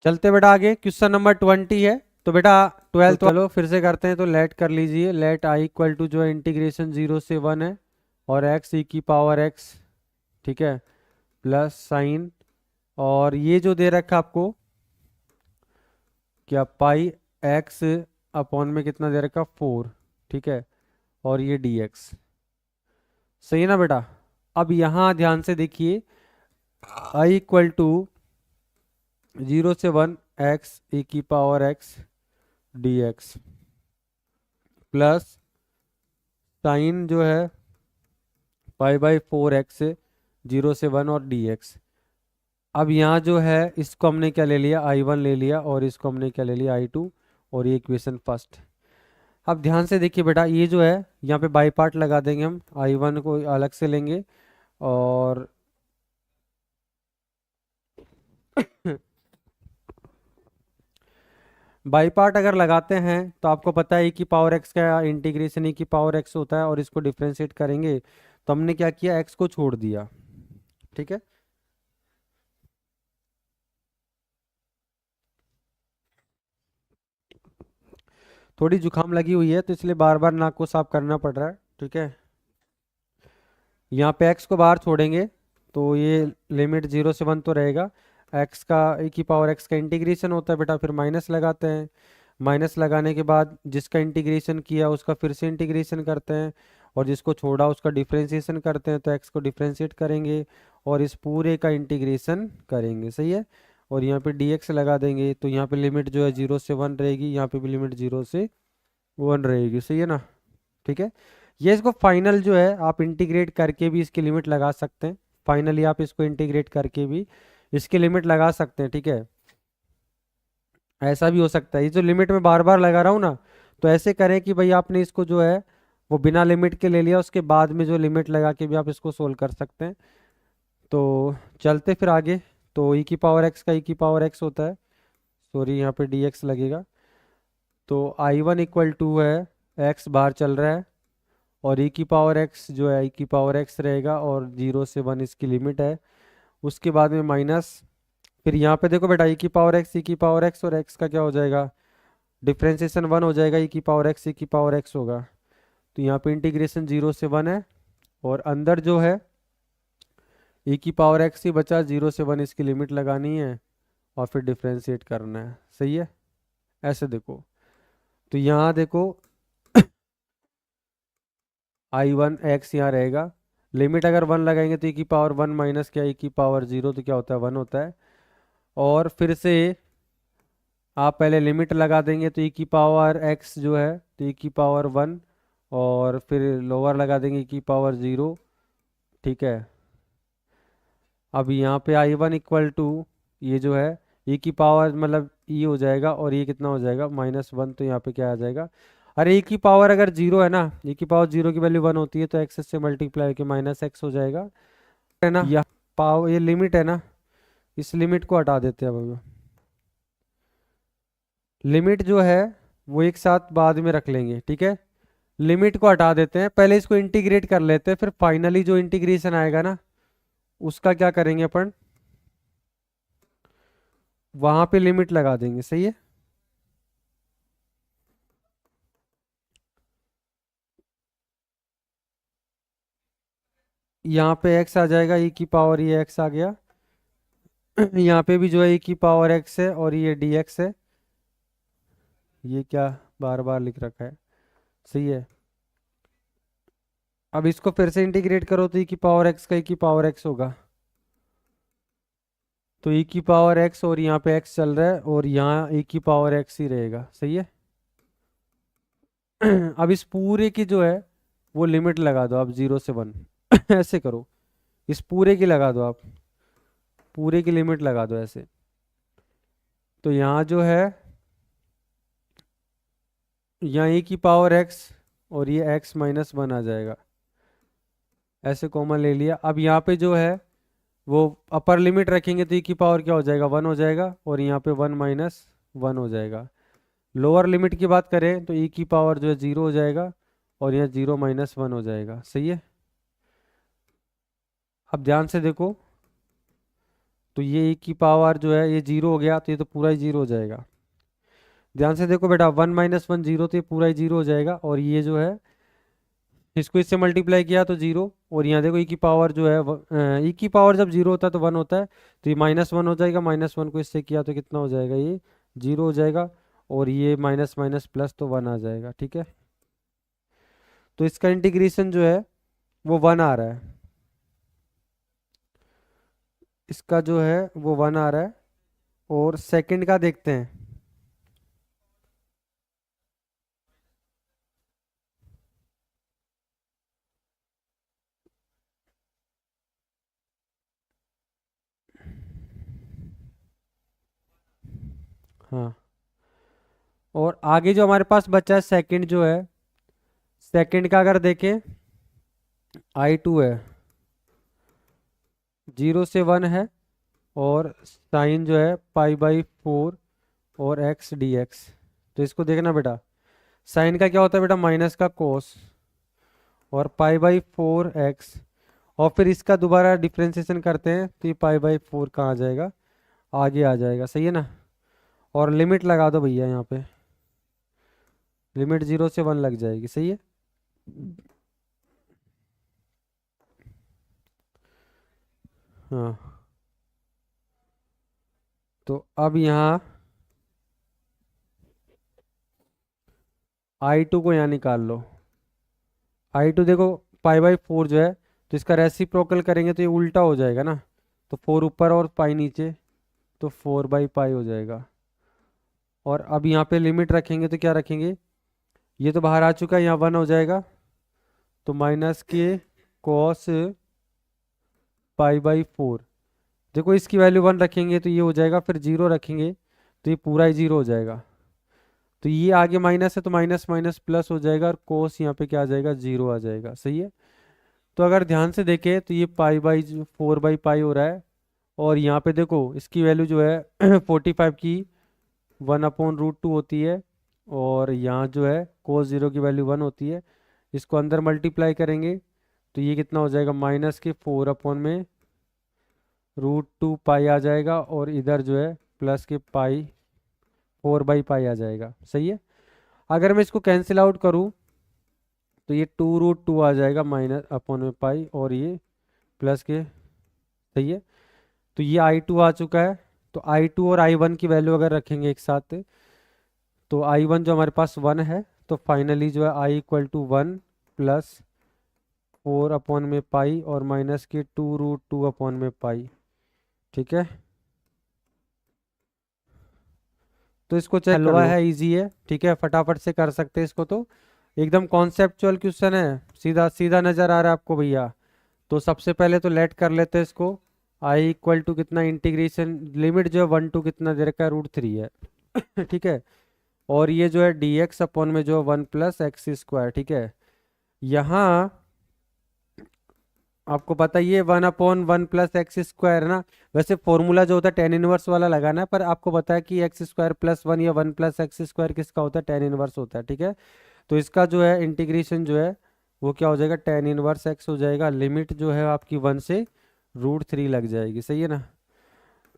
चलते बेटा आगे, क्वेश्चन नंबर 20 है। तो बेटा 12th, चलो फिर से करते हैं। तो लेट कर लीजिए, लेट आई इक्वल टू जो है इंटीग्रेशन 0 से 1 है और एक्स ई की पावर एक्स, ठीक है, प्लस साइन। और ये जो दे रखा आपको क्या, पाई एक्स अपॉन में कितना दे रखा 4, ठीक है, और ये डी एक्स। सही है ना बेटा। अब यहाँ ध्यान से देखिए, आई इक्वल टू 0 से 1 एक्स ई की power x D x plus sign जो है पाई/4 एक्स 0 से 1 और डी एक्स। अब यहाँ जो है इसको हमने क्या ले लिया, I1 ले लिया, और इसको हमने क्या ले लिया, I2। और ये इक्वेशन फर्स्ट। अब ध्यान से देखिए बेटा, ये जो है यहाँ पे बाई पार्ट लगा देंगे हम, I1 को अलग से लेंगे और बाई पार्ट अगर लगाते हैं तो आपको पता है कि पावर एक्स का इंटीग्रेशन ई की पावर एक्स होता है, और इसको डिफ्रेंशिएट करेंगे तो हमने क्या किया, एक्स को छोड़ दिया, ठीक है। थोड़ी जुकाम लगी हुई है तो इसलिए बार बार नाक को साफ करना पड़ रहा है, ठीक है। यहाँ पे एक्स को बाहर छोड़ेंगे तो ये लिमिट 0 से 1 तो रहेगा। एक्स का ई की पावर एक्स का इंटीग्रेशन होता है बेटा, फिर माइनस लगाते हैं। माइनस लगाने के बाद जिसका इंटीग्रेशन किया उसका फिर से इंटीग्रेशन करते हैं, और जिसको छोड़ा उसका डिफ्रेंशिएशन करते हैं। तो एक्स को डिफ्रेंशिएट करेंगे और इस पूरे का इंटीग्रेशन करेंगे, सही है। और यहाँ पे डी एक्स लगा देंगे तो यहाँ पे लिमिट जो है 0 से 1 रहेगी, यहाँ पे भी लिमिट 0 से 1 रहेगी, सही है ना। ठीक है, ये इसको फाइनल जो है आप इंटीग्रेट करके भी इसकी लिमिट लगा सकते हैं। फाइनली आप इसको इंटीग्रेट करके भी इसकी लिमिट लगा सकते हैं, ठीक है। ऐसा भी हो सकता है, ये जो लिमिट में बार बार लगा रहा हूँ ना, तो ऐसे करें कि भाई आपने इसको जो है वो बिना लिमिट के ले लिया, उसके बाद में जो लिमिट लगा के भी आप इसको सोल्व कर सकते हैं। तो चलते फिर आगे। तो ई की पावर एक्स का ई की पावर एक्स होता है, सॉरी यहाँ पे डी एक्स लगेगा। तो I1 इक्वल टू है, एक्स बाहर चल रहा है, और ई की पावर एक्स जो है ई की पावर एक्स रहेगा, और 0 से 1 इसकी लिमिट है। उसके बाद में माइनस, फिर यहाँ पे देखो बेटा ई की पावर एक्स, ई की पावर एक्स, और एक्स का क्या हो जाएगा, डिफ्रेंसिएशन 1 हो जाएगा, ई की पावर एक्स, ई की पावर एक्स होगा। तो यहाँ पे इंटीग्रेशन 0 से 1 है, और अंदर जो है ई की पावर एक्स ही बचा, 0 से 1 इसकी लिमिट लगानी है और फिर डिफ्रेंशिएट करना है, सही है। ऐसे देखो, तो यहाँ देखो I1 एक्स यहाँ रहेगा, लिमिट अगर 1 लगाएंगे तो ई की पावर 1 माइनस क्या, ई की पावर 0, तो क्या होता है 1 होता है। और फिर से आप पहले लिमिट लगा देंगे तो ई की पावर एक्स जो है, तो ई की पावर 1, और फिर लोअर लगा देंगे ई की पावर 0, ठीक है। अब यहाँ पे I1 इक्वल टू ये जो है ई की पावर मतलब ई हो जाएगा, और ये कितना हो जाएगा -1, तो यहाँ पे क्या आ जाएगा, अरे ई की पावर अगर 0 है ना, ई की पावर 0 की वैल्यू 1 होती है, तो एक्स से मल्टीप्लाई के -x हो जाएगा, है ना। यह पावर, ये लिमिट है ना, इस लिमिट को हटा देते हैं अब। लिमिट जो है वो एक साथ बाद में रख लेंगे, ठीक है। लिमिट को हटा देते हैं, पहले इसको इंटीग्रेट कर लेते हैं, फिर फाइनली जो इंटीग्रेशन आएगा ना उसका क्या करेंगे अपन, वहां पे लिमिट लगा देंगे, सही है। यहाँ पे x आ जाएगा, e की पावर ये x आ गया। यहाँ पे भी जो है e की पावर x है और ये dx है। ये क्या बार बार लिख रखा है, सही है। अब इसको फिर से इंटीग्रेट करो तो e की पावर x का e की पावर x होगा। तो e की पावर x और यहाँ पे x चल रहा है और यहाँ e की पावर x ही रहेगा, सही है। अब इस पूरे की जो है वो लिमिट लगा दो आप 0 से 1। ऐसे करो, इस पूरे की लगा दो आप, पूरे की लिमिट लगा दो ऐसे। तो यहाँ जो है, यहाँ e की पावर x और ये x-1 आ जाएगा, ऐसे कॉमन ले लिया। अब यहाँ पे जो है वो अपर लिमिट रखेंगे तो e की पावर क्या हो जाएगा, 1 हो जाएगा और यहाँ पे 1-1 हो जाएगा। लोअर लिमिट की बात करें तो e की पावर जो है 0 हो जाएगा और यहाँ 0-1 हो जाएगा, सही है। अब ध्यान से देखो, तो ये e की पावर जो है ये 0 हो गया तो ये तो पूरा ही 0 हो जाएगा। ध्यान से देखो बेटा, 1-1 0 तो ये पूरा ही 0 हो जाएगा और ये जो है इसको इससे मल्टीप्लाई किया तो 0। और यहाँ देखो e की पावर जो है e की पावर जब 0 होता है तो 1 होता है, तो ये -1 हो जाएगा। -1 को इससे किया तो कितना हो जाएगा, ये 0 हो जाएगा और ये माइनस माइनस प्लस तो 1 आ जाएगा, ठीक है। तो इसका इंटीग्रेशन जो है वो 1 आ रहा है, इसका जो है वो 1 आ रहा है। और सेकंड का देखते हैं, हाँ। और आगे जो हमारे पास बचा है सेकंड जो है, सेकंड का अगर देखें I2 है, 0 से 1 है और साइन जो है π/4 और x dx। तो इसको देखना बेटा, साइन का क्या होता है बेटा, माइनस का कोस और π/4x। और फिर इसका दोबारा डिफ्रेंसिएशन करते हैं तो ये π/4 कहाँ आ जाएगा, आगे आ जाएगा, सही है ना। और लिमिट लगा दो भैया, यहाँ पे लिमिट 0 से 1 लग जाएगी, सही है। हाँ, तो अब यहाँ I2 को यहाँ निकाल लो। I2 देखो π/4 जो है, तो इसका रेसिप्रोकल करेंगे तो ये उल्टा हो जाएगा ना, तो 4 ऊपर और पाई नीचे, तो 4/π हो जाएगा। और अब यहाँ पे लिमिट रखेंगे तो क्या रखेंगे, ये तो बाहर आ चुका है, यहाँ 1 हो जाएगा, तो माइनस के कॉस π/4। देखो इसकी वैल्यू 1 रखेंगे तो ये हो जाएगा, फिर 0 रखेंगे तो ये पूरा ही 0 हो जाएगा। तो ये आगे माइनस है तो माइनस माइनस प्लस हो जाएगा और कोस यहाँ पे क्या आ जाएगा, 0 आ जाएगा, सही है। तो अगर ध्यान से देखें तो ये π/4/π हो रहा है। और यहाँ पे देखो इसकी वैल्यू जो है 45 की 1/√2 होती है और यहाँ जो है कोस 0 की वैल्यू 1 होती है। इसको अंदर मल्टीप्लाई करेंगे तो ये कितना हो जाएगा, -के 4/√2 आ जाएगा और इधर जो है प्लस के 4/π आ जाएगा, सही है। अगर मैं इसको कैंसिल आउट करूँ तो ये 2√2 आ जाएगा -/π और ये प्लस के, सही है। तो ये I2 आ चुका है। तो I2 और I1 की वैल्यू अगर रखेंगे एक साथ तो I1 जो हमारे पास 1 है, तो फाइनली जो है I = 1 प्लस 4/π और माइनस के 2√2/π, ठीक है। तो इसको चेक कर लो, है इजी है, ठीक है, फटाफट से कर सकते हैं इसको। तो एकदम कॉन्सेप्चुअल क्वेश्चन है, सीधा सीधा नजर आ रहा है आपको भैया। तो सबसे पहले तो लेट कर लेते हैं इसको। I = कितना, इंटीग्रेशन लिमिट जो है 1 to कितना दे रखा है, √3 है। ठीक है। और ये जो है dx अपॉन में जो है 1 + x², ठीक है। यहाँ आपको पता ही है 1/1 + x² है ना। वैसे फॉर्मूला जो होता है tan इनवर्स वाला लगाना है, पर आपको पता है कि x² + 1 या 1 + x² किसका होता है, tan इनवर्स होता है, ठीक है। तो इसका जो है इंटीग्रेशन जो है वो क्या हो जाएगा, tan इनवर्स x हो जाएगा। लिमिट जो है आपकी 1 से √3 लग जाएगी, सही है ना।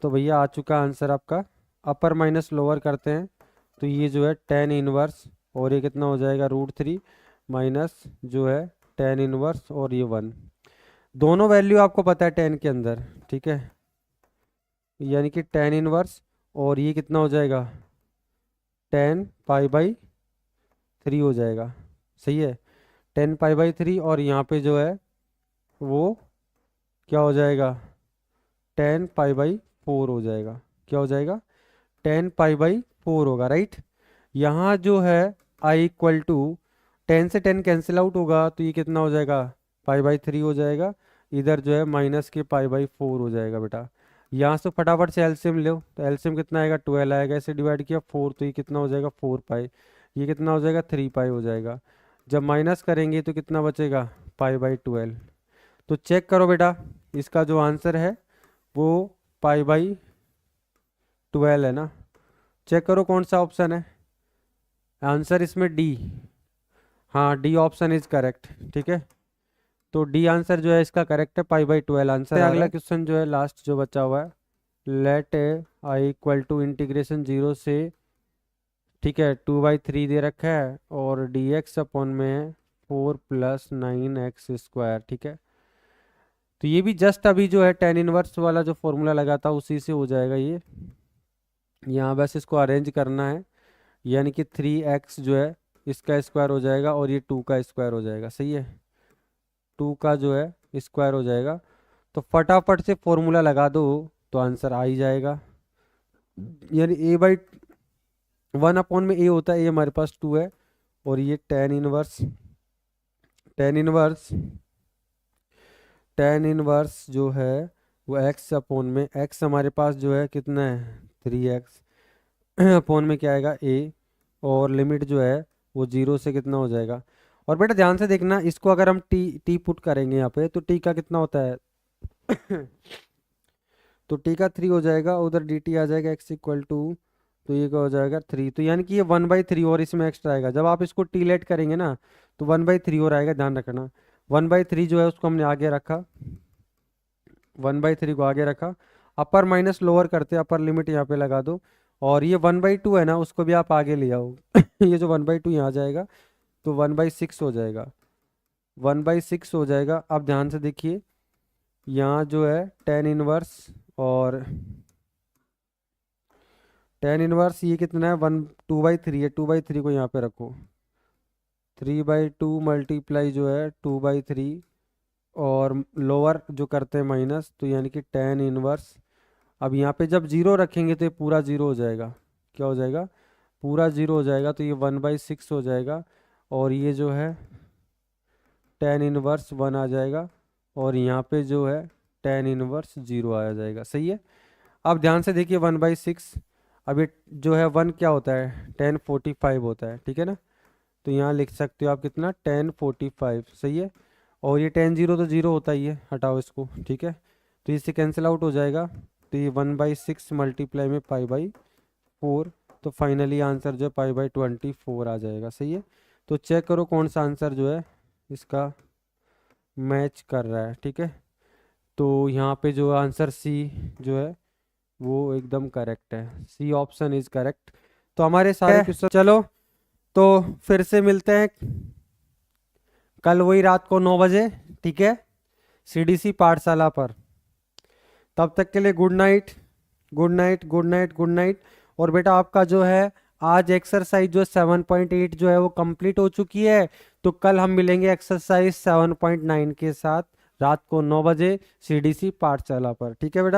तो भैया आ चुका आंसर आपका। अपर माइनस लोअर करते हैं तो ये जो है tan इनवर्स, और ये कितना हो जाएगा √3 माइनस जो है tan इनवर्स और ये 1। दोनों वैल्यू आपको पता है tan के अंदर, ठीक है। यानी कि tan इनवर्स और ये कितना हो जाएगा tan π/3 हो जाएगा, सही है। tan π/3 और यहाँ पे जो है वो क्या हो जाएगा tan π/4 हो जाएगा। क्या हो जाएगा tan π/4 होगा, राइट। यहाँ जो है i = 10 से 10 कैंसिल आउट होगा तो ये कितना हो जाएगा π/3 हो जाएगा। इधर जो है माइनस के π/4 हो जाएगा बेटा। यहाँ से फटाफट से एलसीएम लो, तो एलसीएम कितना आएगा 12 आएगा। इसे डिवाइड किया 4 तो ये कितना हो जाएगा 4π। ये कितना हो जाएगा 3π हो जाएगा। जब माइनस करेंगे तो कितना बचेगा π/12। तो चेक करो बेटा, इसका जो आंसर है वो π/12 है ना। चेक करो कौन सा ऑप्शन है आंसर इसमें, डी। हाँ, डी ऑप्शन इज करेक्ट, ठीक है। तो डी आंसर जो है इसका करेक्ट है, π/12 आंसर। अगला क्वेश्चन जो है लास्ट जो बचा हुआ है, लेट i = इंटीग्रेशन 0 से, ठीक है, 2/3 दे रखा है और dx अपॉन में 4 + 9x², ठीक है। तो ये भी जस्ट अभी जो है tan इनवर्स वाला जो फॉर्मूला लगा था उसी से हो जाएगा ये। यहाँ बस इसको अरेंज करना है, यानी कि 3x जो है इसका स्क्वायर हो जाएगा और ये 2 का स्क्वायर हो जाएगा, सही है। 2 का जो है स्क्वायर हो जाएगा। तो फटाफट से फॉर्मूला लगा दो तो आंसर आ ही जाएगा। यानी a/1 अपॉन में a होता है, ये हमारे पास 2 है और ये tan इनवर्स जो है वो x अपॉन में, x हमारे पास जो है कितना है 3x अपॉन में क्या आएगा a, और लिमिट जो है वो 0 से कितना हो जाएगा। और बेटा ध्यान से देखना, इसको अगर हम टी पुट करेंगे यहाँ पे तो टी का कितना होता है तो टी का 3 हो जाएगा, उधर डी टी आ जाएगा x = तो ये क्या हो जाएगा 3। तो यानी कि ये 1/3 और इसमें एक्स्ट्रा आएगा। जब आप इसको टी लेट करेंगे ना तो 1/3 और आएगा, ध्यान रखना। 1/3 जो है उसको हमने आगे रखा, 1/3 को आगे रखा। अपर माइनस लोअर करते, अपर लिमिट यहाँ पे लगा दो, और ये 1/2 है ना उसको भी आप आगे ले आओ ये जो 1/2 यहाँ जाएगा तो 1/6 हो जाएगा, 1/6 हो जाएगा। अब ध्यान से देखिए, यहाँ जो है tan इनवर्स और tan इनवर्स ये कितना है 2/3 है, 2/3 को यहाँ पे रखो, 3/2 मल्टीप्लाई जो है 2/3 और लोअर जो करते हैं माइनस, तो यानी कि tan इनवर्स। अब यहाँ पे जब 0 रखेंगे तो ये पूरा 0 हो जाएगा। क्या हो जाएगा पूरा 0 हो जाएगा, तो ये 1/6 हो जाएगा और ये जो है tan इनवर्स 1 आ जाएगा और यहाँ पे जो है tan इनवर्स 0 आ जाएगा, सही है। अब ध्यान से देखिए 1/6, अब ये जो है 1 क्या होता है tan 45 होता है, ठीक है ना। तो यहाँ लिख सकते हो आप कितना tan 45, सही है। और ये tan 0 तो 0 होता ही है, हटाओ इसको, ठीक है। तो इससे कैंसिल आउट हो जाएगा, तो ये 1/6 मल्टीप्लाई में π/4, तो फाइनली आंसर जो है π/24 आ जाएगा, सही है। तो चेक करो कौन सा आंसर जो है इसका मैच कर रहा है, ठीक है। तो यहाँ पे जो आंसर सी जो है वो एकदम करेक्ट है, सी ऑप्शन इज करेक्ट। तो हमारे सारे क्वेश्चन, चलो तो फिर से मिलते हैं कल वही रात को 9 बजे, ठीक है, सीडीसी पाठशाला पर। तब तक के लिए good night, good night, good night, good night. और बेटा आपका जो है आज एक्सरसाइज जो 7.8 जो है वो कंप्लीट हो चुकी है। तो कल हम मिलेंगे एक्सरसाइज 7.9 के साथ रात को 9 बजे सीडीसी पाठशाला पर, ठीक है बेटा।